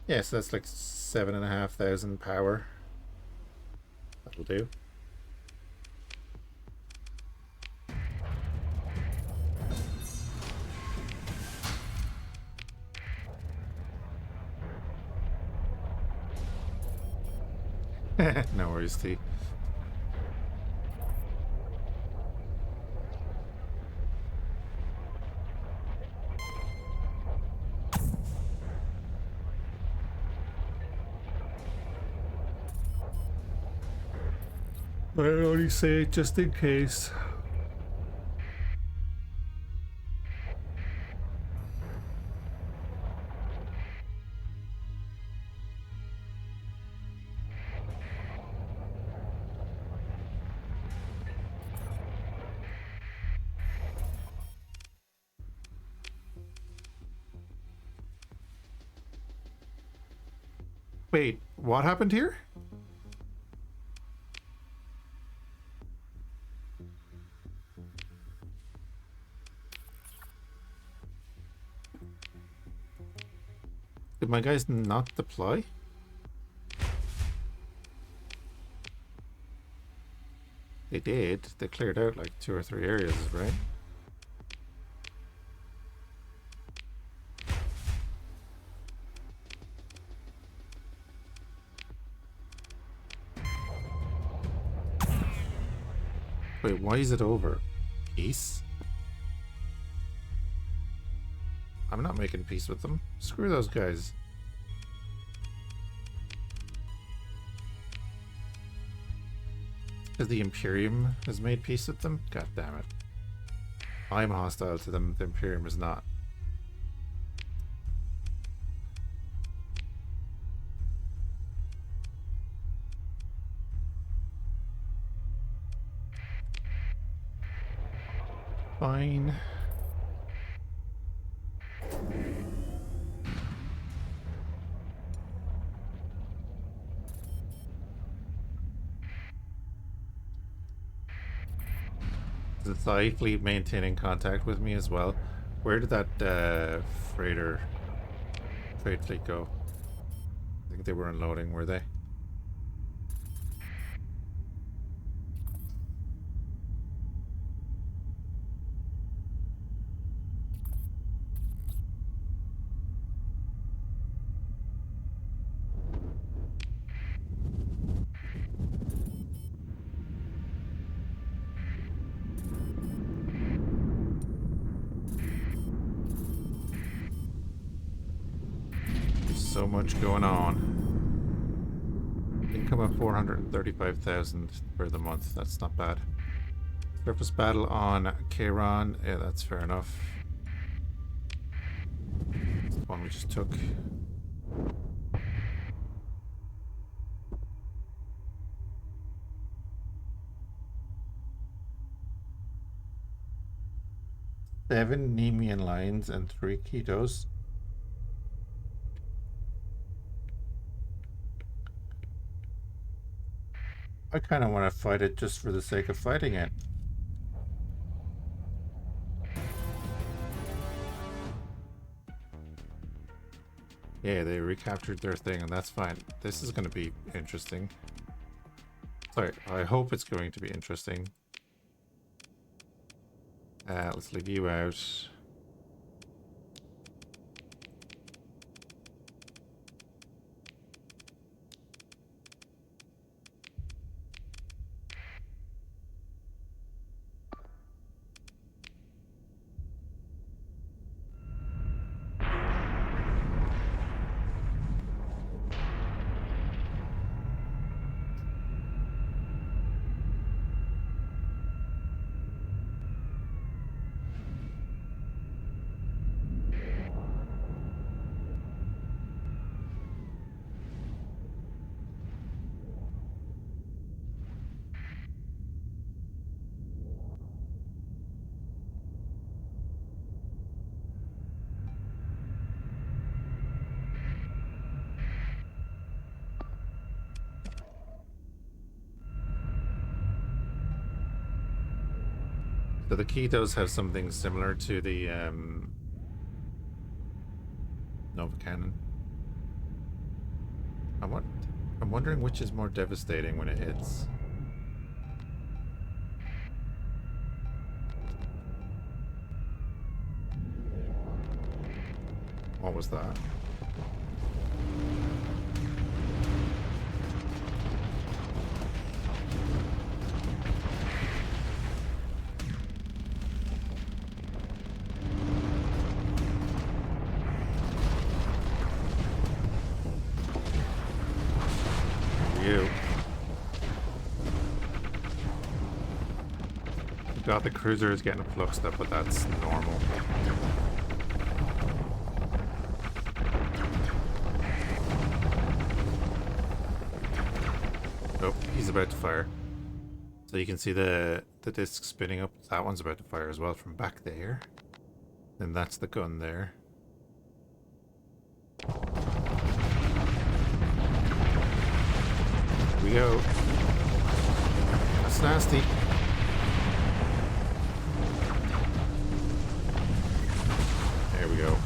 Yes, that's like 7,500 power. That'll do. No worries, T. I only say it just in case. Wait, what happened here? Did my guys not deploy? They did. They cleared out like 2 or 3 areas, right? Wait, why is it over? Peace? I'm not making peace with them. Screw those guys. Because the Imperium has made peace with them? God damn it. I'm hostile to them, the Imperium is not. Fine. Is the Thai fleet maintaining contact with me as well? Where did that trade fleet go? I think they were unloading, were they? So much going on. Income of 435,000 for the month. That's not bad. Surface battle on Kairon. Yeah, that's fair enough. That's the one we just took. Seven Nemean lines and 3 ketos. I kind of want to fight it just for the sake of fighting it. Yeah, they recaptured their thing, and that's fine. This is going to be interesting. Sorry, I hope it's going to be interesting. Let's leave you out. So the ketos have something similar to the Nova Cannon. I'm wondering which is more devastating when it hits. What was that? God, the cruiser is getting fluxed up, but that's normal. Oh, he's about to fire. So you can see the disc spinning up. That one's about to fire as well from back there. Then that's the gun there. Here we go. That's nasty. There we go.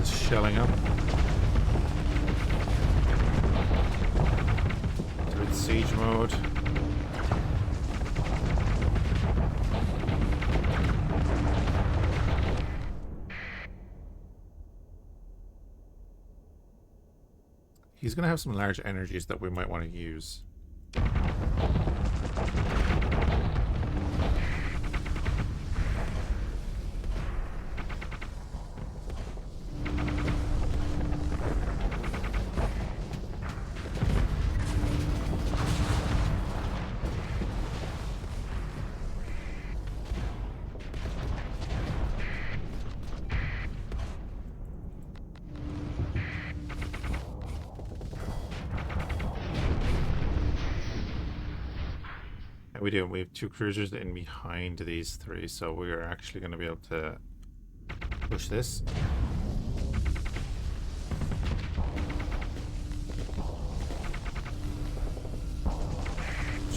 just shelling up. To its siege mode. He's going to have some large energies that we might want to use. We do. We have 2 cruisers in behind these 3, so we are actually going to be able to push this.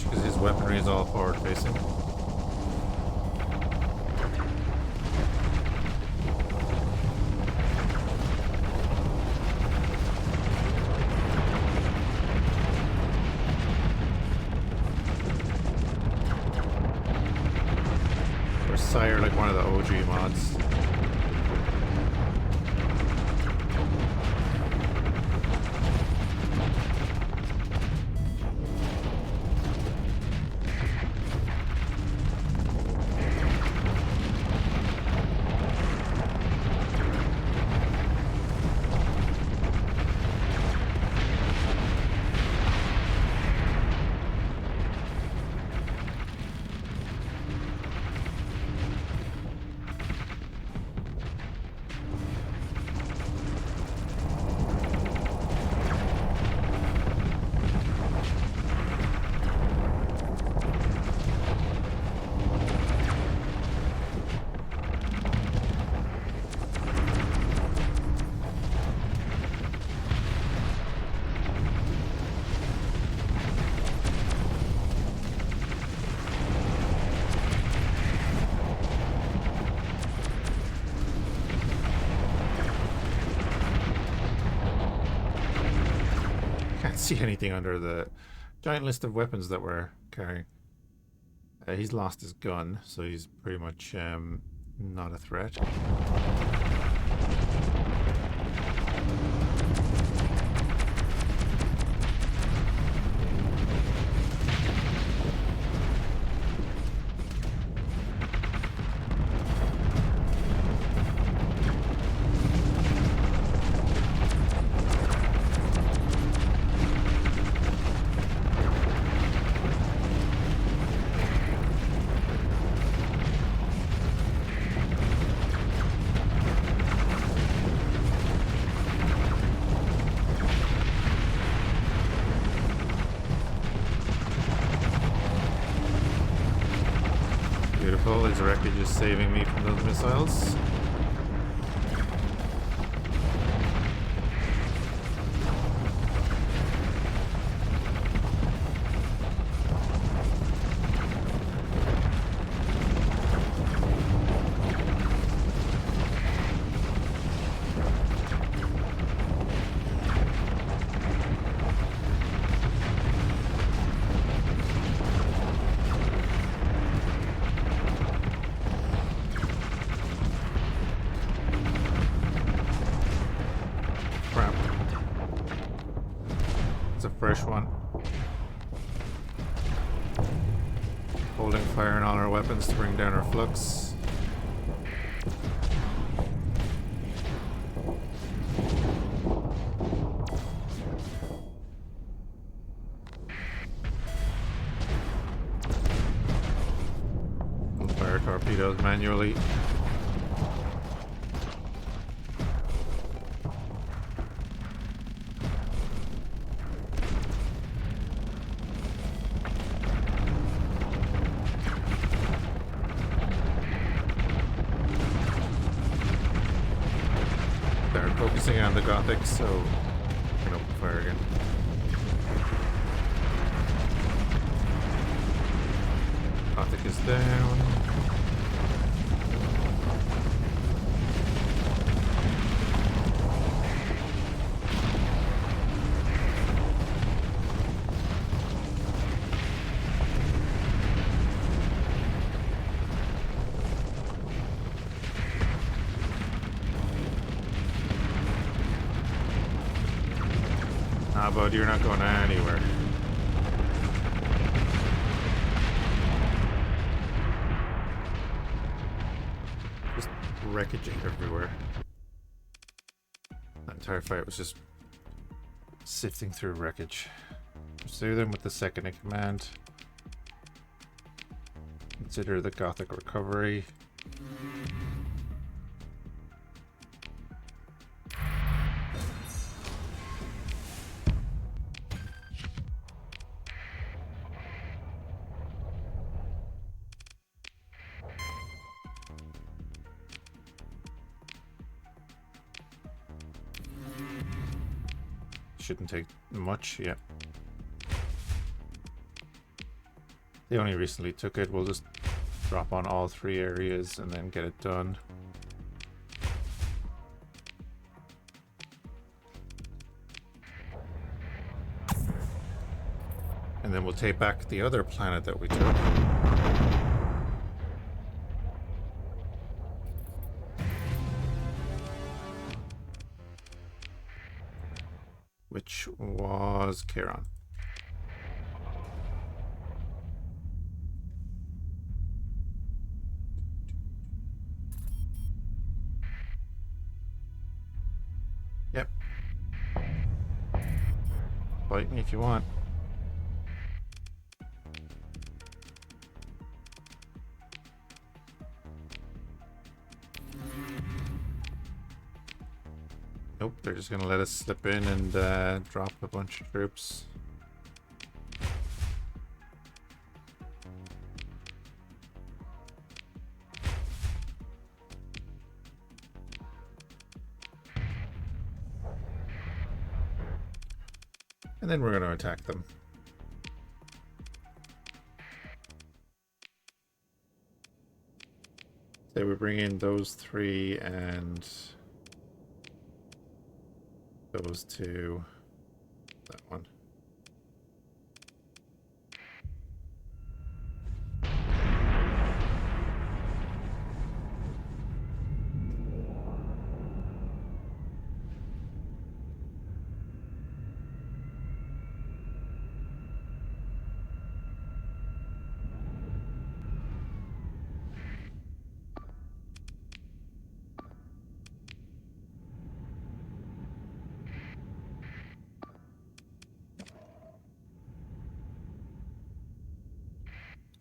Because his weaponry is all forward facing. Sire, like one of the OG mods. See anything under the giant list of weapons that we're carrying. He's lost his gun, so he's pretty much not a threat. Beautiful, he's directly just saving me from those missiles. Fresh one. Holding fire on all our weapons to bring down our flux. We'll fire torpedoes manually. Focusing on the Gothic, so I can open fire again. Gothic is down. Nah, bud, you're not going anywhere. Just wreckage everywhere. That entire fight was just sifting through wreckage. Pursue them with the second in command. Consider the Gothic recovery. Shouldn't take much, yeah. They only recently took it. We'll just drop on all 3 areas and then get it done. And then we'll take back the other planet that we took. Which was Charon. Yep. Fight me if you want. Nope, they're just gonna let us slip in and drop a bunch of troops. And then we're gonna attack them. So we bring in those 3 and those 2, that one.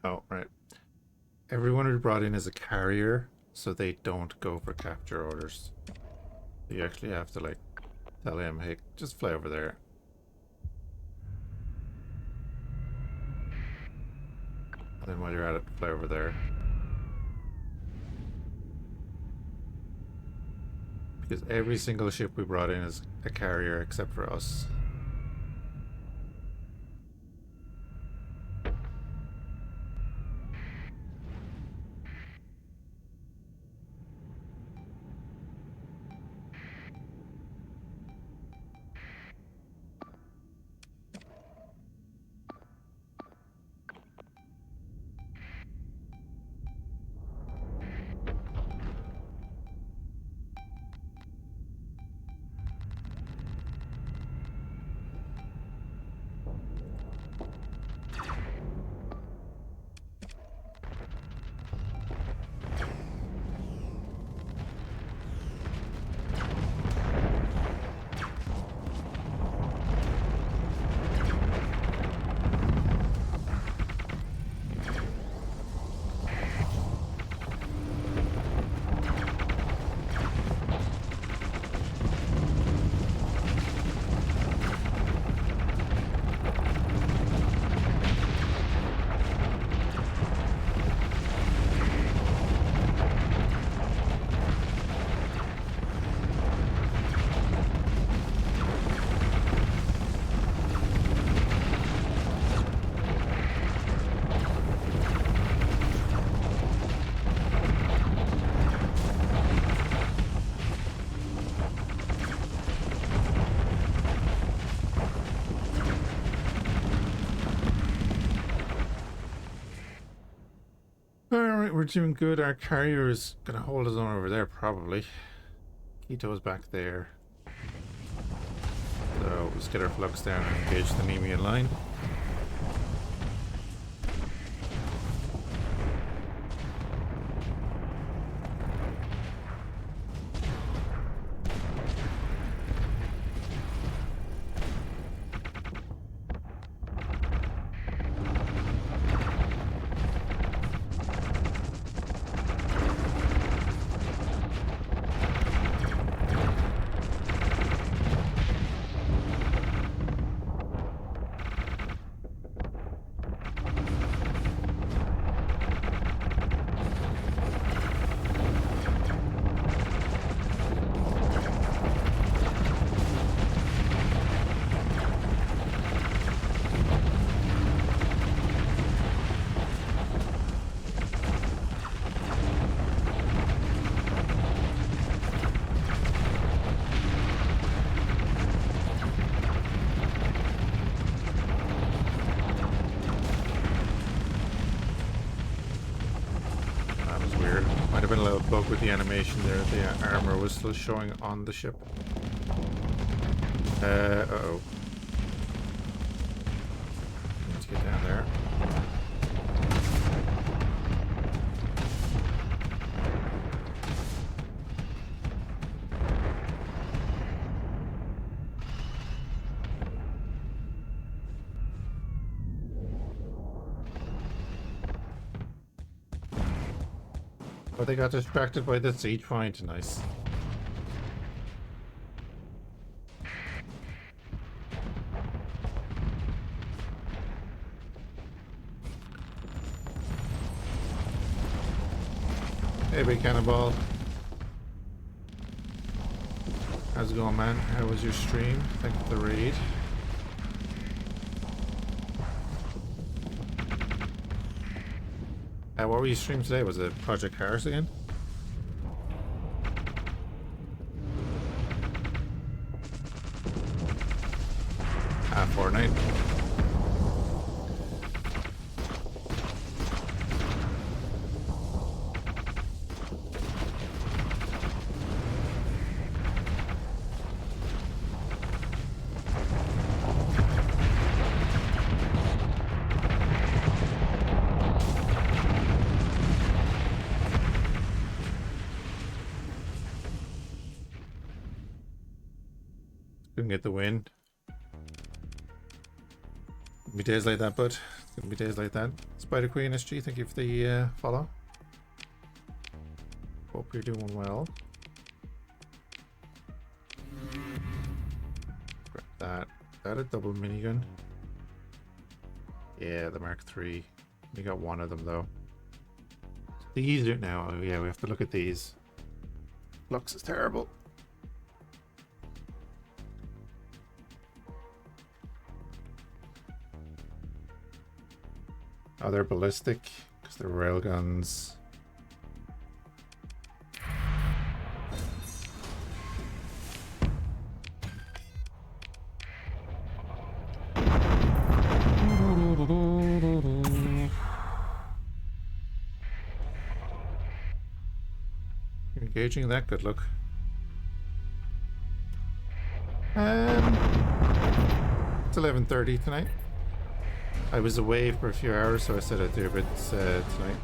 Oh, right. Everyone we brought in is a carrier, so they don't go for capture orders. You actually have to, like, tell him, hey, just fly over there. And then while you're at it, fly over there. Because every single ship we brought in is a carrier except for us. Alright, we're doing good. Our carrier is going to hold us on over there, probably. Quito's back there. So Just get our flux down and engage the Nemean line. Might have been a little bug with the animation there. The armor was still showing on the ship. Uh-oh. Let's get down there. Oh, they got distracted by the siege point. Nice. Hey, big cannonball. How's it going, man? How was your stream? Thank you for the raid. What were you streaming today? Was it Project Cars again? Fortnite. Couldn't get the win. Be days like that, bud. It's gonna be days like that. Spider Queen SG, thank you for the follow. Hope you're doing well. Grab that. Is that a double minigun? Yeah, the Mark III. We got one of them though. These are now. Oh yeah, we have to look at these. Lux is terrible. Oh, they're ballistic because they're railguns. You're engaging in that? Good luck. It's 11:30 tonight. I was away for a few hours, so I said I'd do a bit tonight.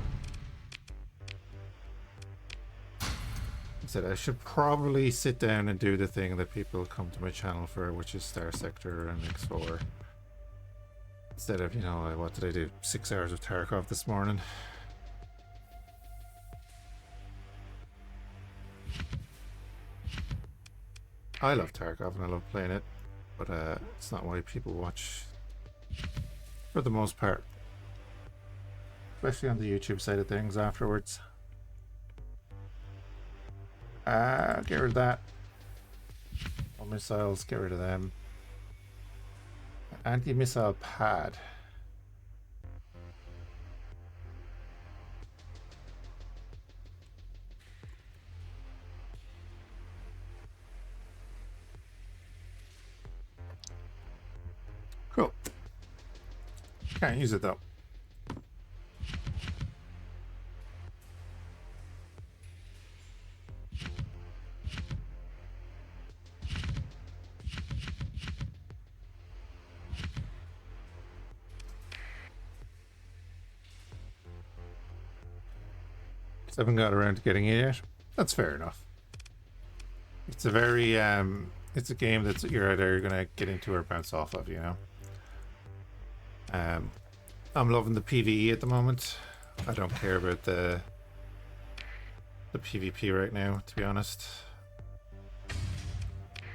I said I should probably sit down and do the thing that people come to my channel for, which is Starsector and X4. Instead of, you know, what did I do? 6 hours of Tarkov this morning. I love Tarkov and I love playing it, but it's not why people watch. For the most part, especially on the YouTube side of things afterwards. Get rid of that. All missiles, get rid of them. Anti-missile pad. Cool. Can't use it though. haven't got around to getting it yet. That's fair enough. It's a very it's a game that's you're either gonna get into or bounce off of, you know. I'm loving the PvE at the moment. I don't care about the PvP right now, to be honest.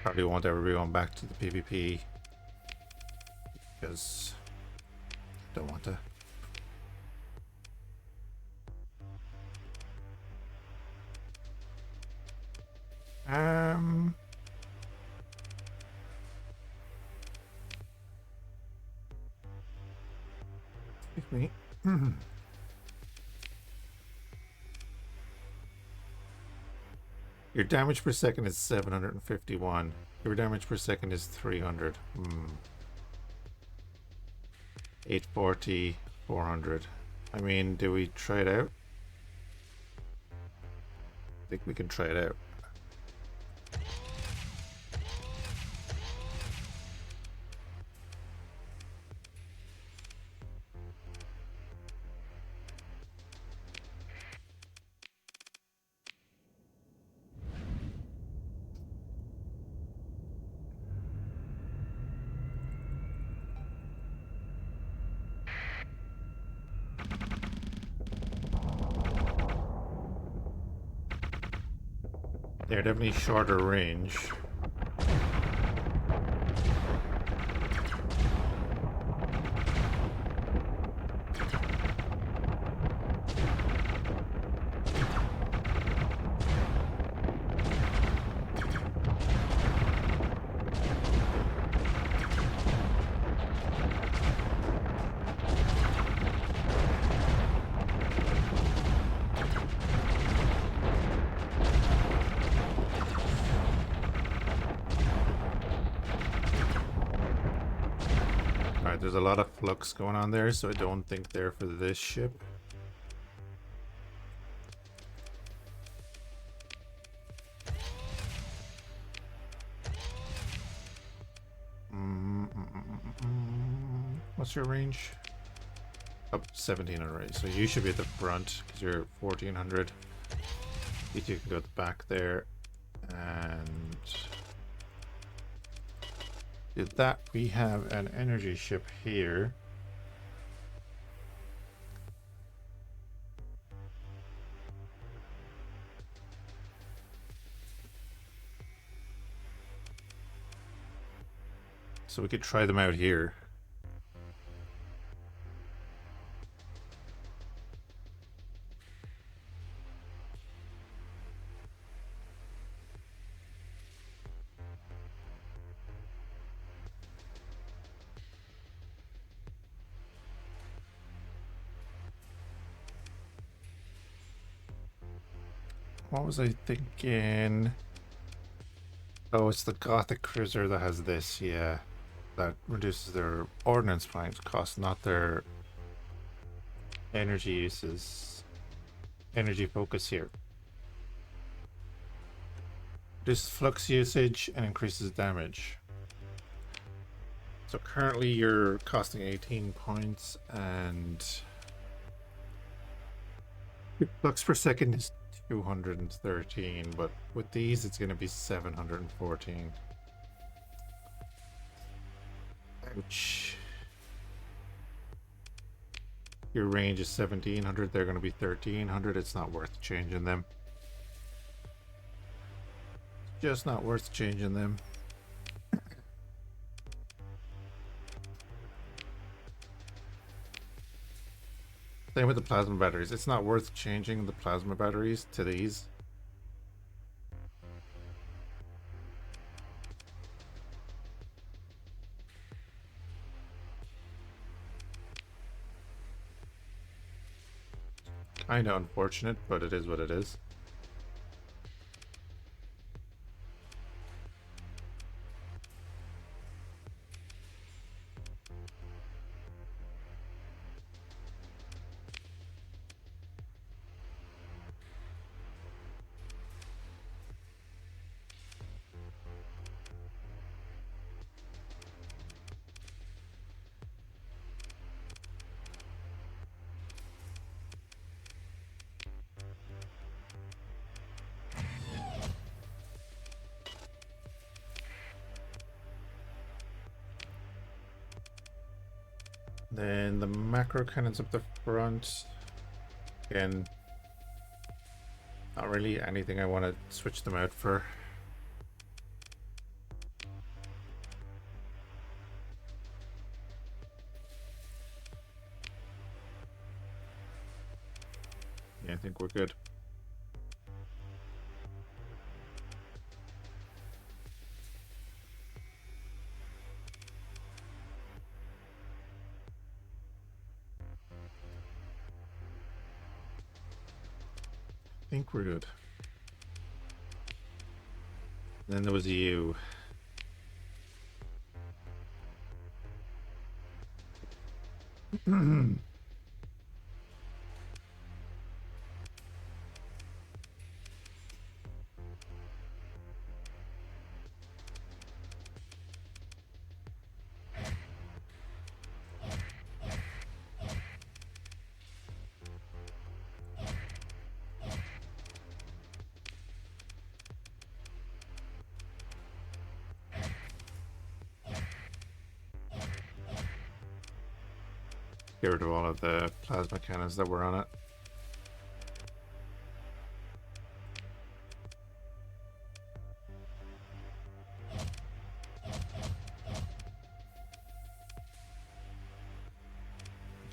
Probably won't ever be going back to the PvP because I don't want to. Excuse me. Your damage per second is 751. Your damage per second is 300. 840, 400. I mean, do we try it out? I think we can try it out. They're definitely shorter range. There's a lot of flux going on there, so I don't think they're for this ship. What's your range? Up 1700, so you should be at the front because you're 1400. You can go at the back there, and with that, we have an energy ship here. So we could try them out here. What was I thinking? Oh, it's the Gothic cruiser that has this, yeah. That reduces their ordnance points cost, not their energy uses. Energy focus here. Reduces flux usage and increases damage. So currently you're costing 18 points and your flux per second is 213, but with these it's going to be 714. Ouch. Your range is 1700, they're going to be 1300. It's not worth changing them. Just not worth changing them. Same with the plasma batteries. It's not worth changing the plasma batteries to these. Kinda unfortunate, but it is what it is. Then the macro cannons up the front. Again, not really anything I want to switch them out for. Yeah, I think we're good. I think we're good. Then there was you. Get rid of all of the plasma cannons that were on it.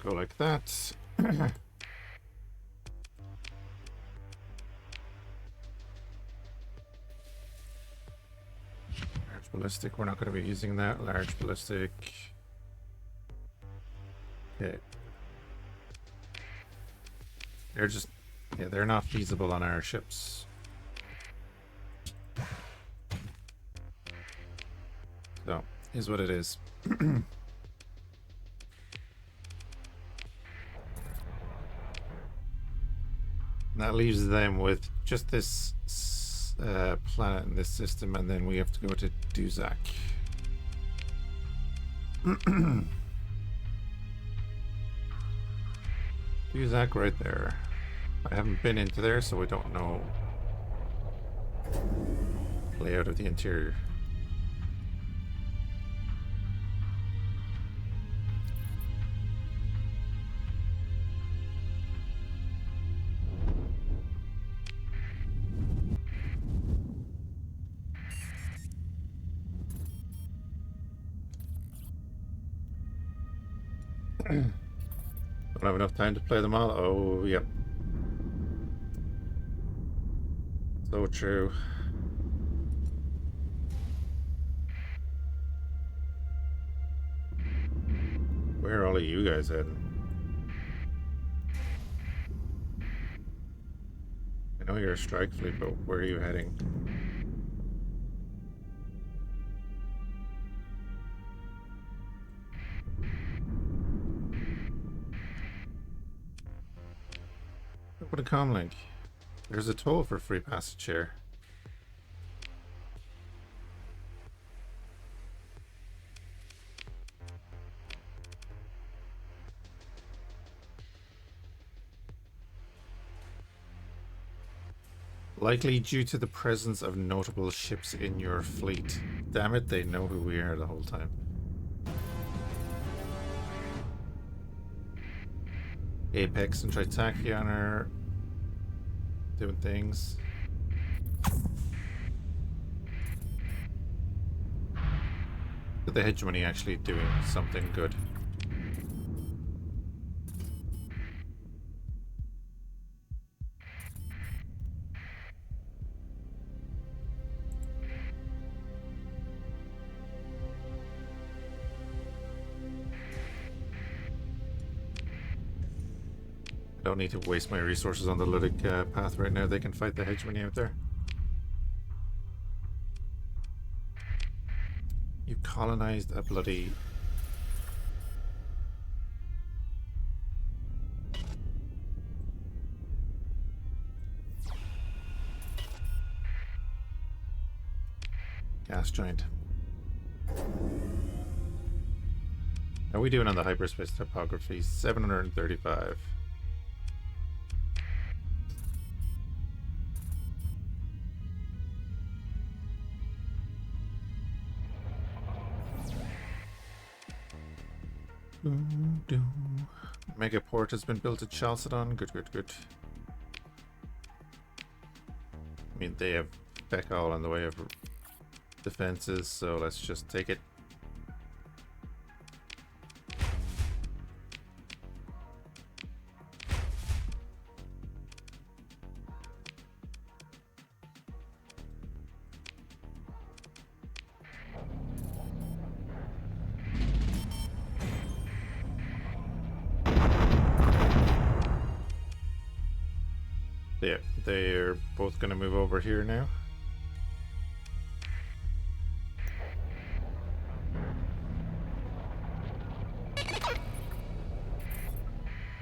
Go like that. Large ballistic, we're not going to be using that. Large ballistic. Okay. They're just, yeah, they're not feasible on our ships. So, is what it is. That leaves them with just this planet in this system, and then we have to go to Duzak. Duzak right there. I haven't been into there, so I don't know layout of the interior. Don't have enough time to play them all. Oh, yep. So true. Where are all of you guys heading? I know you're a strike fleet, but where are you heading? Open a comlink. There's a toll for free passage here. Likely due to the presence of notable ships in your fleet. Damn it, they know who we are the whole time. Apex and Tritachyon are doing things. But the hegemony actually doing something good. I don't need to waste my resources on the Lytic path right now. They can fight the hegemony out there. You colonized a bloody... gas giant. How are we doing on the hyperspace topography? 735. Megaport has been built at Chalcedon. Good, good, good. I mean, they have Fhiachs on the way of defenses, so let's just take it. Yeah, they're both going to move over here now.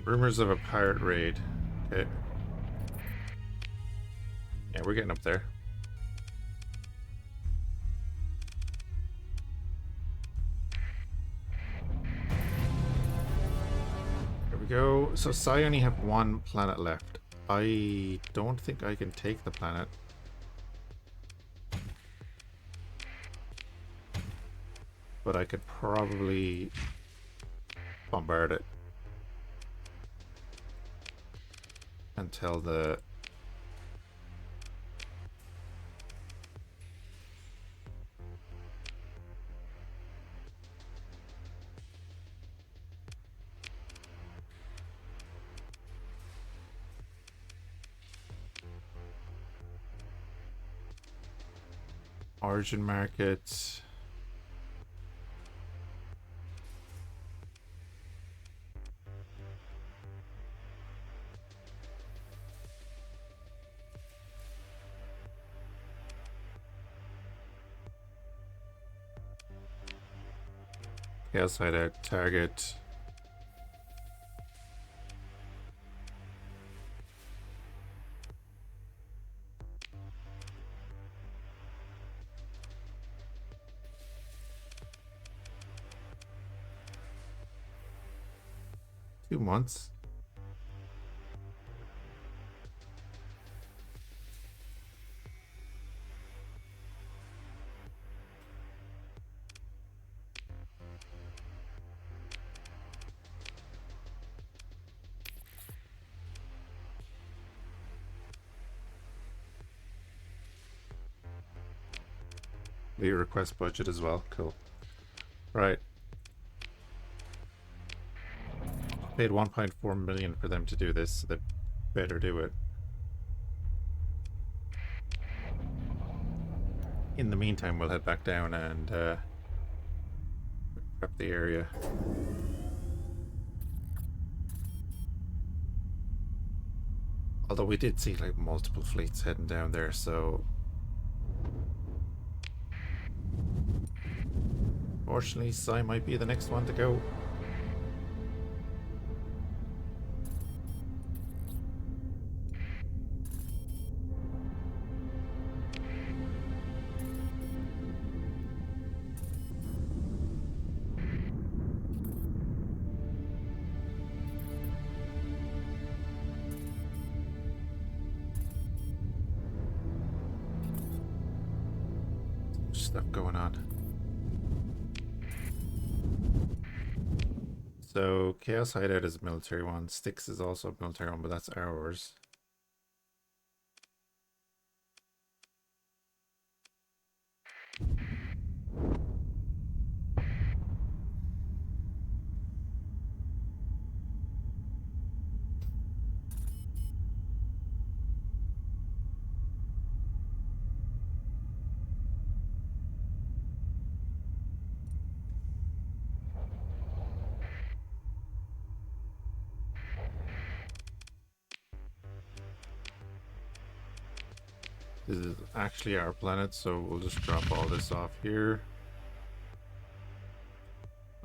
Rumors of a pirate raid. Okay. Yeah, we're getting up there. There we go. So Psy only have one planet left. I don't think I can take the planet. But I could probably bombard it. And tell the... Origin market. Chaos hideout target. Two months. The request budget as well. Cool. Right. Paid 1.4 million for them to do this, so they better do it. In the meantime, we'll head back down and prep the area. Although we did see like multiple fleets heading down there, so fortunately Psy might be the next one to go. Stuff going on. So Chaos Hideout is a military one. Styx is also a military one, but that's ours. This is actually our planet, so we'll just drop all this off here.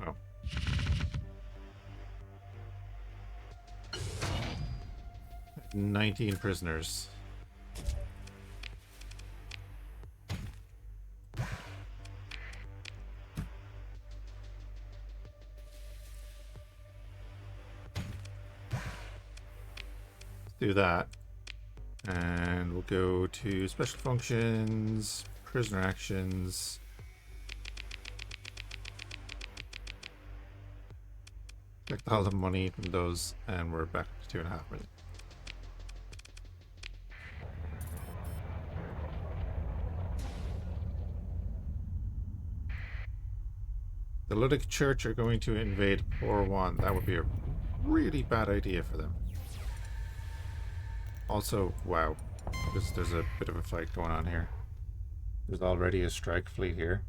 Oh. "19 prisoners. Let's do that. And we'll go to special functions, prisoner actions. collect all the money from those, and we're back up to 2.5 million. The Ludic Church are going to invade Poor One. That would be a really bad idea for them. Also, wow, there's a bit of a fight going on here. There's already a strike fleet here.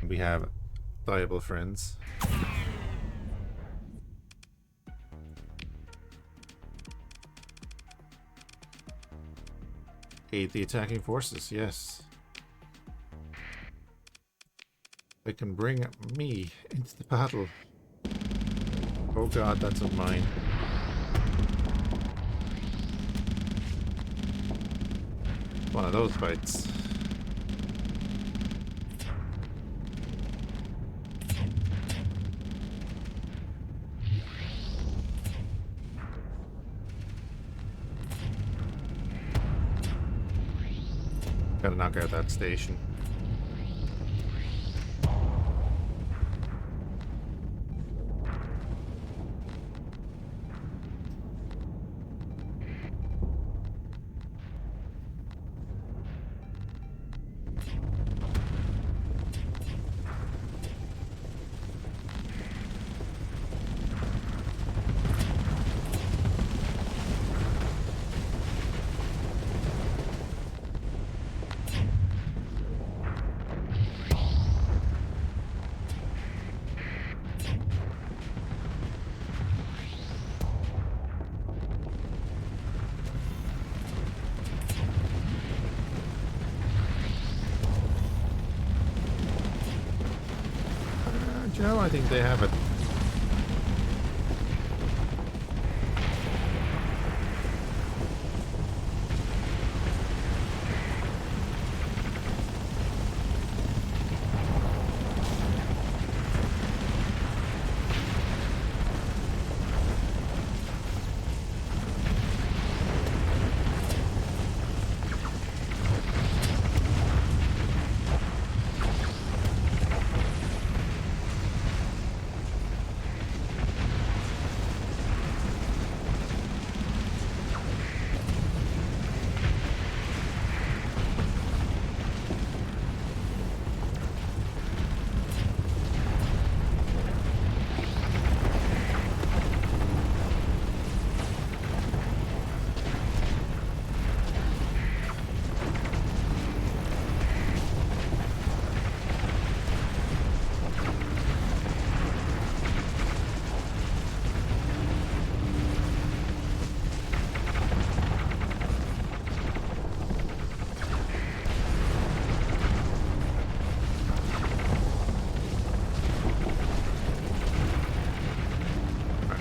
And we have viable friends. Aid the attacking forces, yes. They can bring me into the battle. Oh god, that's on mine. One of those fights. Gotta knock out that station. No, I think they have it.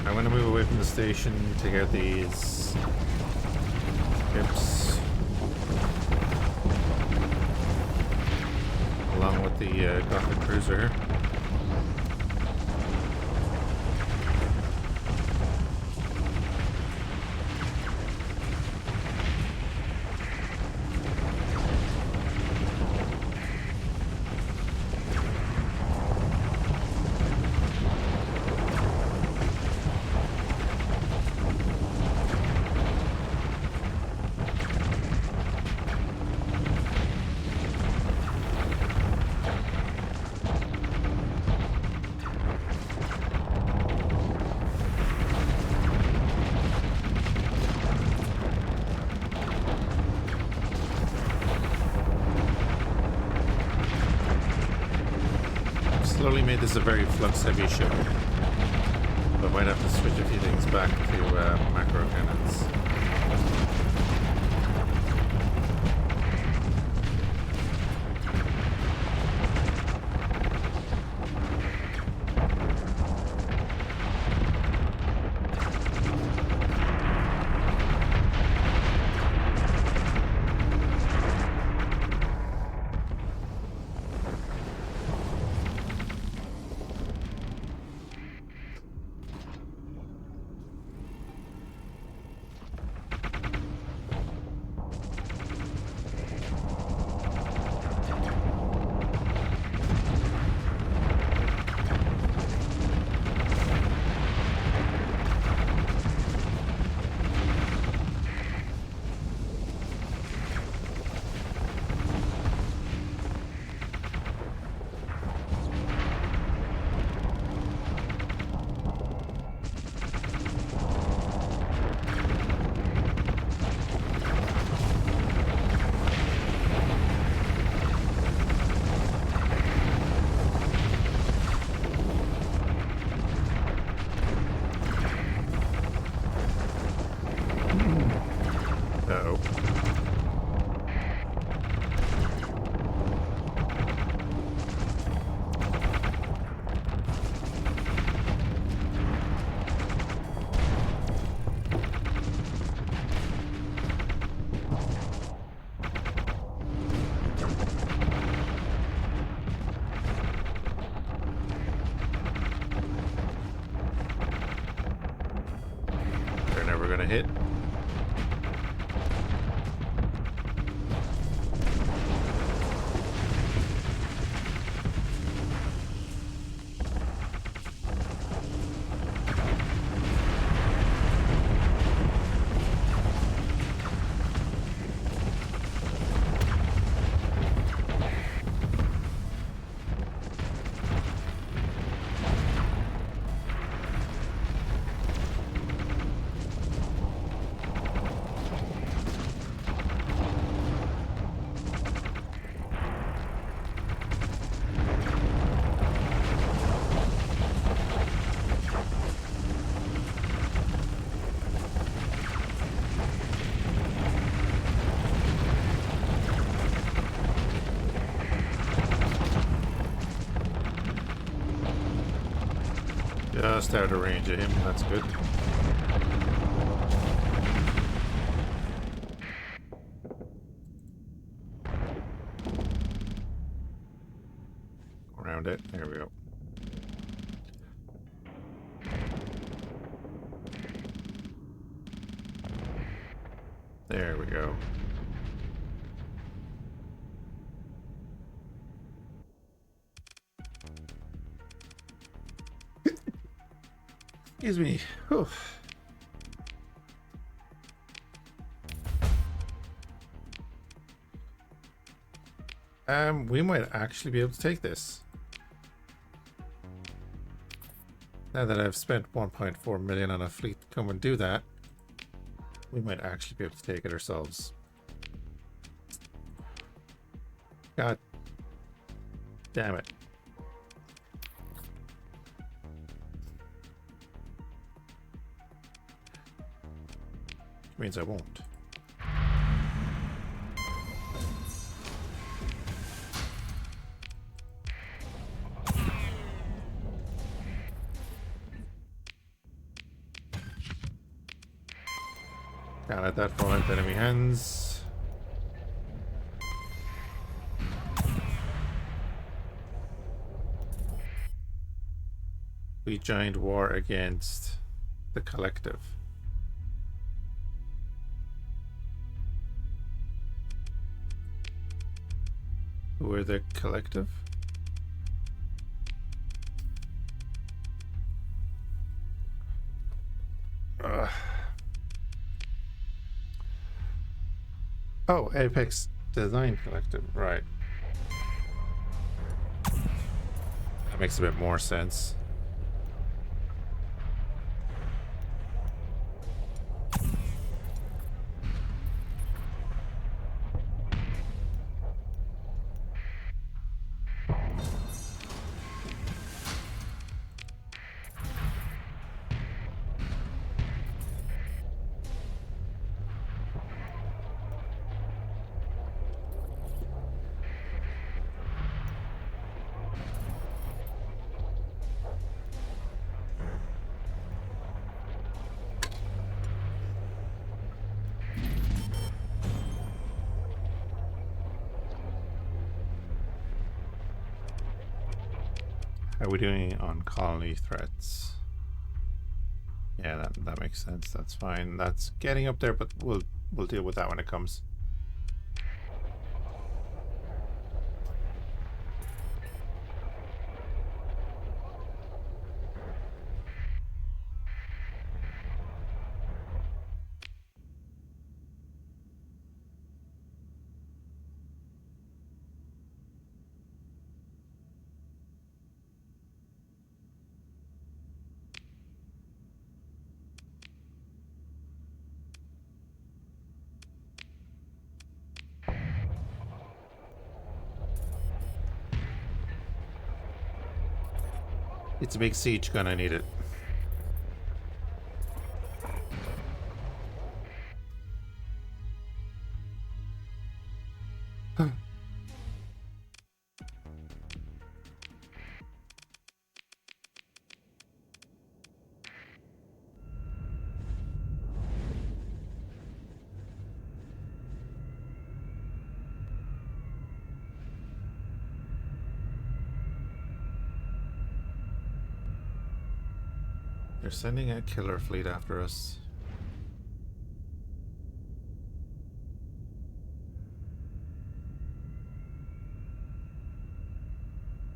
I'm going to move away from the station to get these imps along with the Gothic cruiser here. Slowly made this a very flux heavy ship, but might have to switch a few things back to macro cannons. gonna hit. Just out of range of him, that's good. Around it, there we go. There we go. Excuse me. Whew. We might actually be able to take this. Now that I've spent 1.4 million on a fleet to come and do that, we might actually be able to take it ourselves. God damn it. Means I won't. Can't let that fall into enemy hands. We joined war against the collective. Who are the collective? Oh, Apex Design Collective, right. That makes a bit more sense. How are we doing on colony threats? Yeah, that makes sense. That's fine. That's getting up there, but we'll deal with that when it comes. It's a big siege gun, I need it. They're sending a killer fleet after us.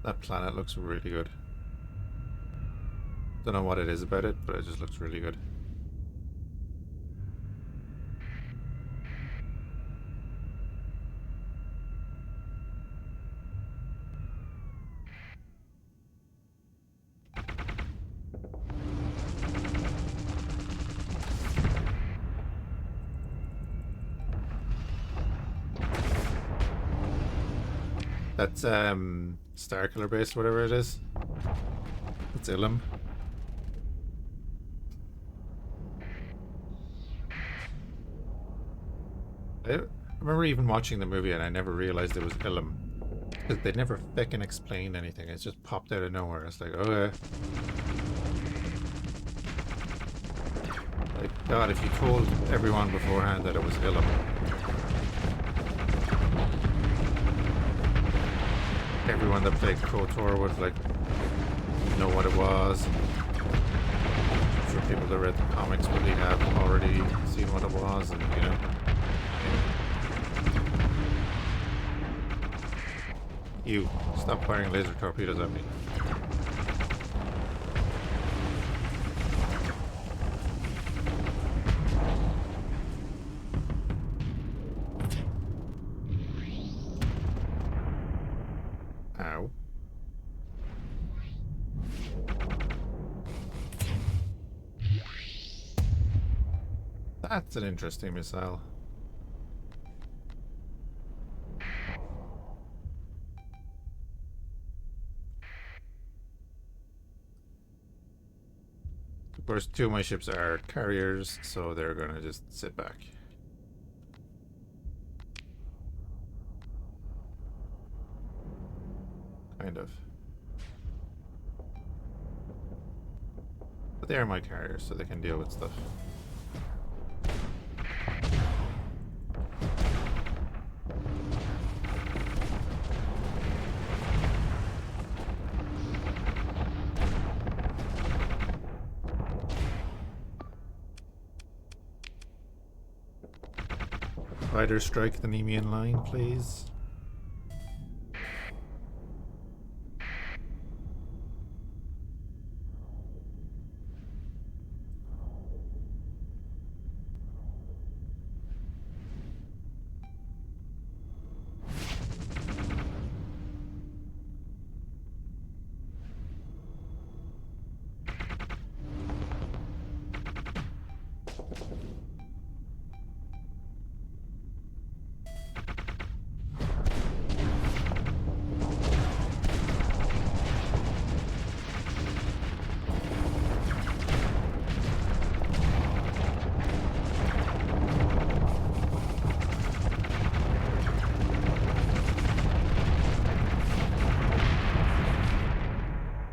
That planet looks really good. Don't know what it is about it, but it just looks really good. That's Star Killer base, whatever it is. It's Ilum. I remember even watching the movie and I never realized it was Ilum. Because they never fucking explained anything. It's just popped out of nowhere. It's like, okay. Like, God, if you told everyone beforehand that it was Ilum. Everyone that played KOTOR would, like, know what it was. I'm sure people that read the comics would have already seen what it was, and, you know. You, stop firing laser torpedoes at me. Ow. That's an interesting missile. Of course, two of my ships are carriers, so they're gonna just sit back. Kind of. But they are my carriers, so they can deal with stuff. Fighter strike the Nemean line, please.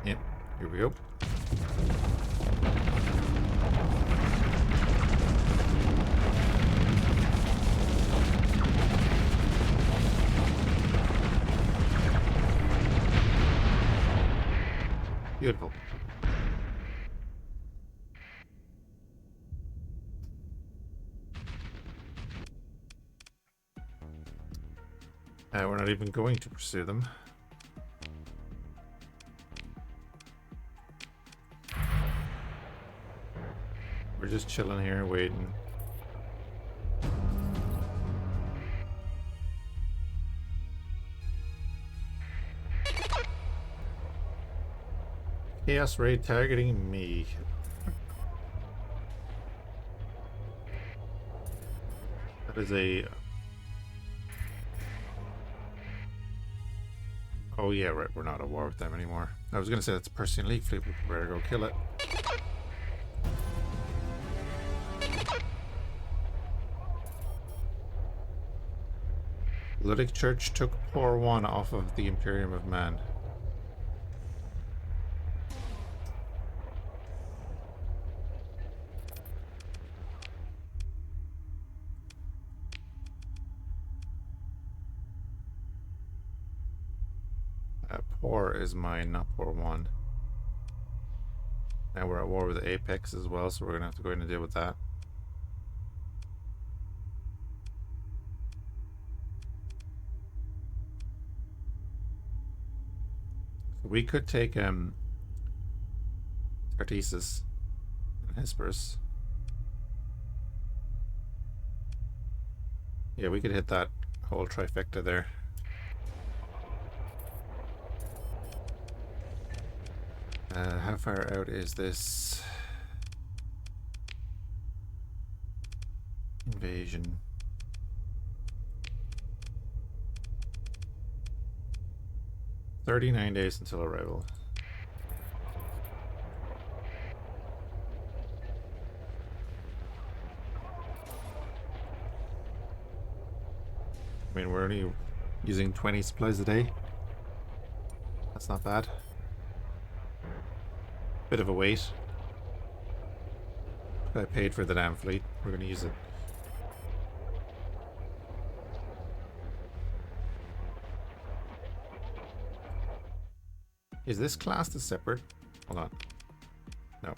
Yep, here we go. Beautiful. We're not even going to pursue them. We're just chilling here, waiting. Chaos raid targeting me. That is a... Oh yeah, right, we're not at war with them anymore. I was gonna say that's a Persian League fleet, we better go kill it. Ludic Church took Poor One off of the Imperium of Man. Poor is mine, not Poor One. Now we're at war with Apex as well, so we're gonna have to go in and deal with that. We could take Tartessus and Hesperus. Yeah, we could hit that whole trifecta there. How far out is this invasion? "39 days until arrival." I mean, we're only using 20 supplies a day. That's not bad. Bit of a wait. I paid for the damn fleet. We're going to use it. Is this classed as separate? Hold on. No.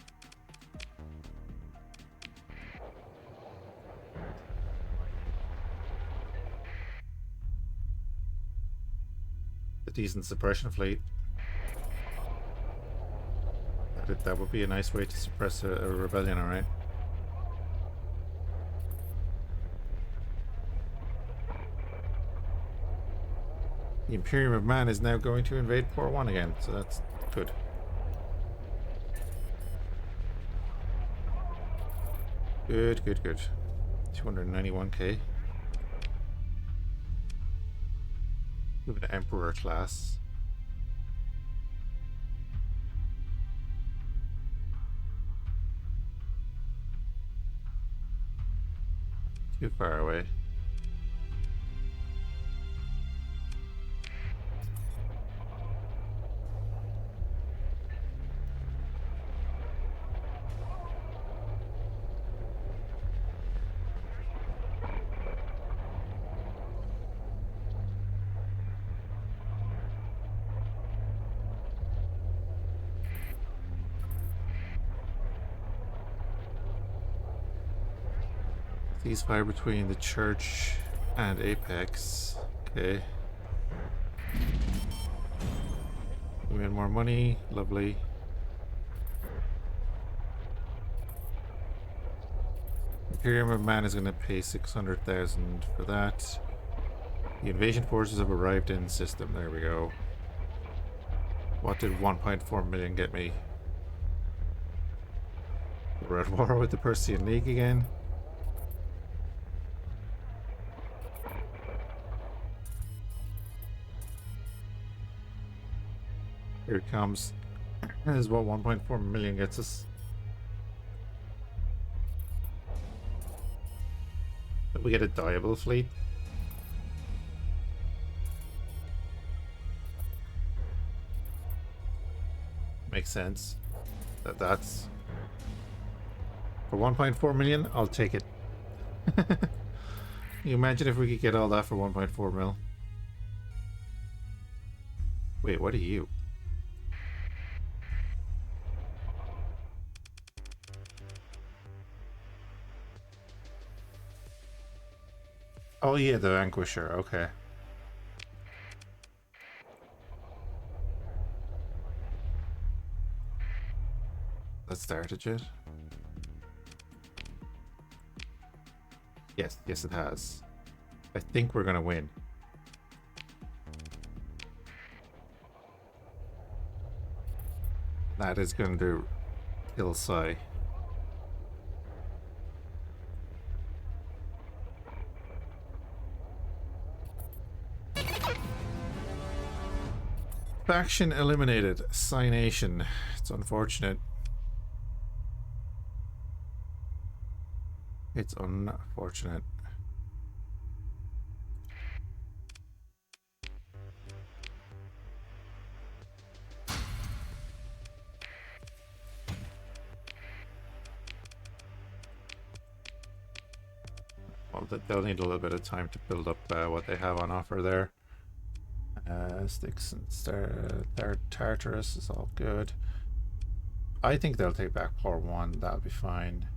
A decent suppression fleet. That would be a nice way to suppress a rebellion, alright? The Imperium of Man is now going to invade Port 1 again, so that's good. Good, good, good. 291k. We have an Emperor class. Too far away. Ceasefire between the Church and Apex. Okay. We made more money. Lovely. Imperium of Man is going to pay 600,000 for that. The invasion forces have arrived in system. There we go. What did 1.4 million get me? We're at war with the Persian League again. Here it comes. This is what 1.4 million gets us. But we get a diable fleet. Makes sense. That's for 1.4 million. I'll take it. Can you imagine if we could get all that for 1.4 mil? Wait, what are you? Oh yeah, the Vanquisher, okay. That started yet? Yes, yes it has. I think we're gonna win. That is going to kill Psy. Faction eliminated. Psy Nation. It's unfortunate. It's unfortunate. Well, they'll need a little bit of time to build up what they have on offer there. Styx and Tartarus is all good. I think they'll take back Port 1. That'll be fine.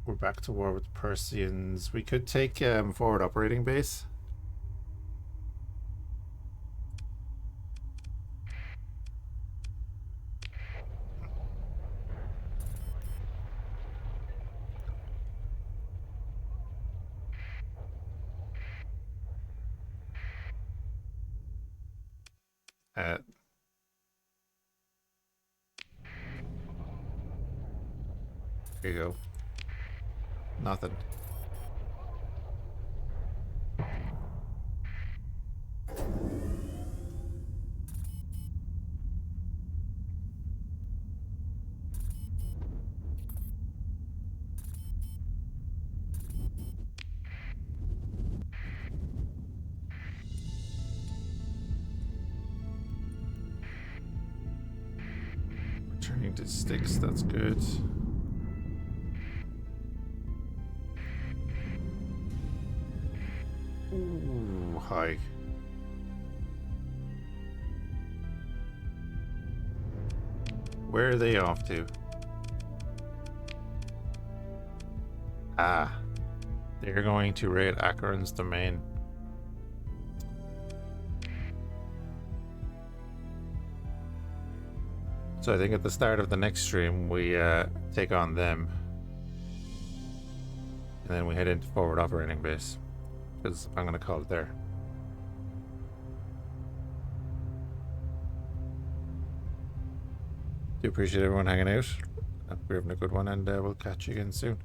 We're back to war with the Persians. We could take forward operating base. Uh, there you go. Nothing. Turning to sticks, that's good. Ooh, high. Where are they off to? Ah, they're going to raid Acheron's domain. So I think at the start of the next stream, we take on them. And then we head into forward operating base. Because I'm going to call it there. Do appreciate everyone hanging out. Hope you're having a good one, and we'll catch you again soon.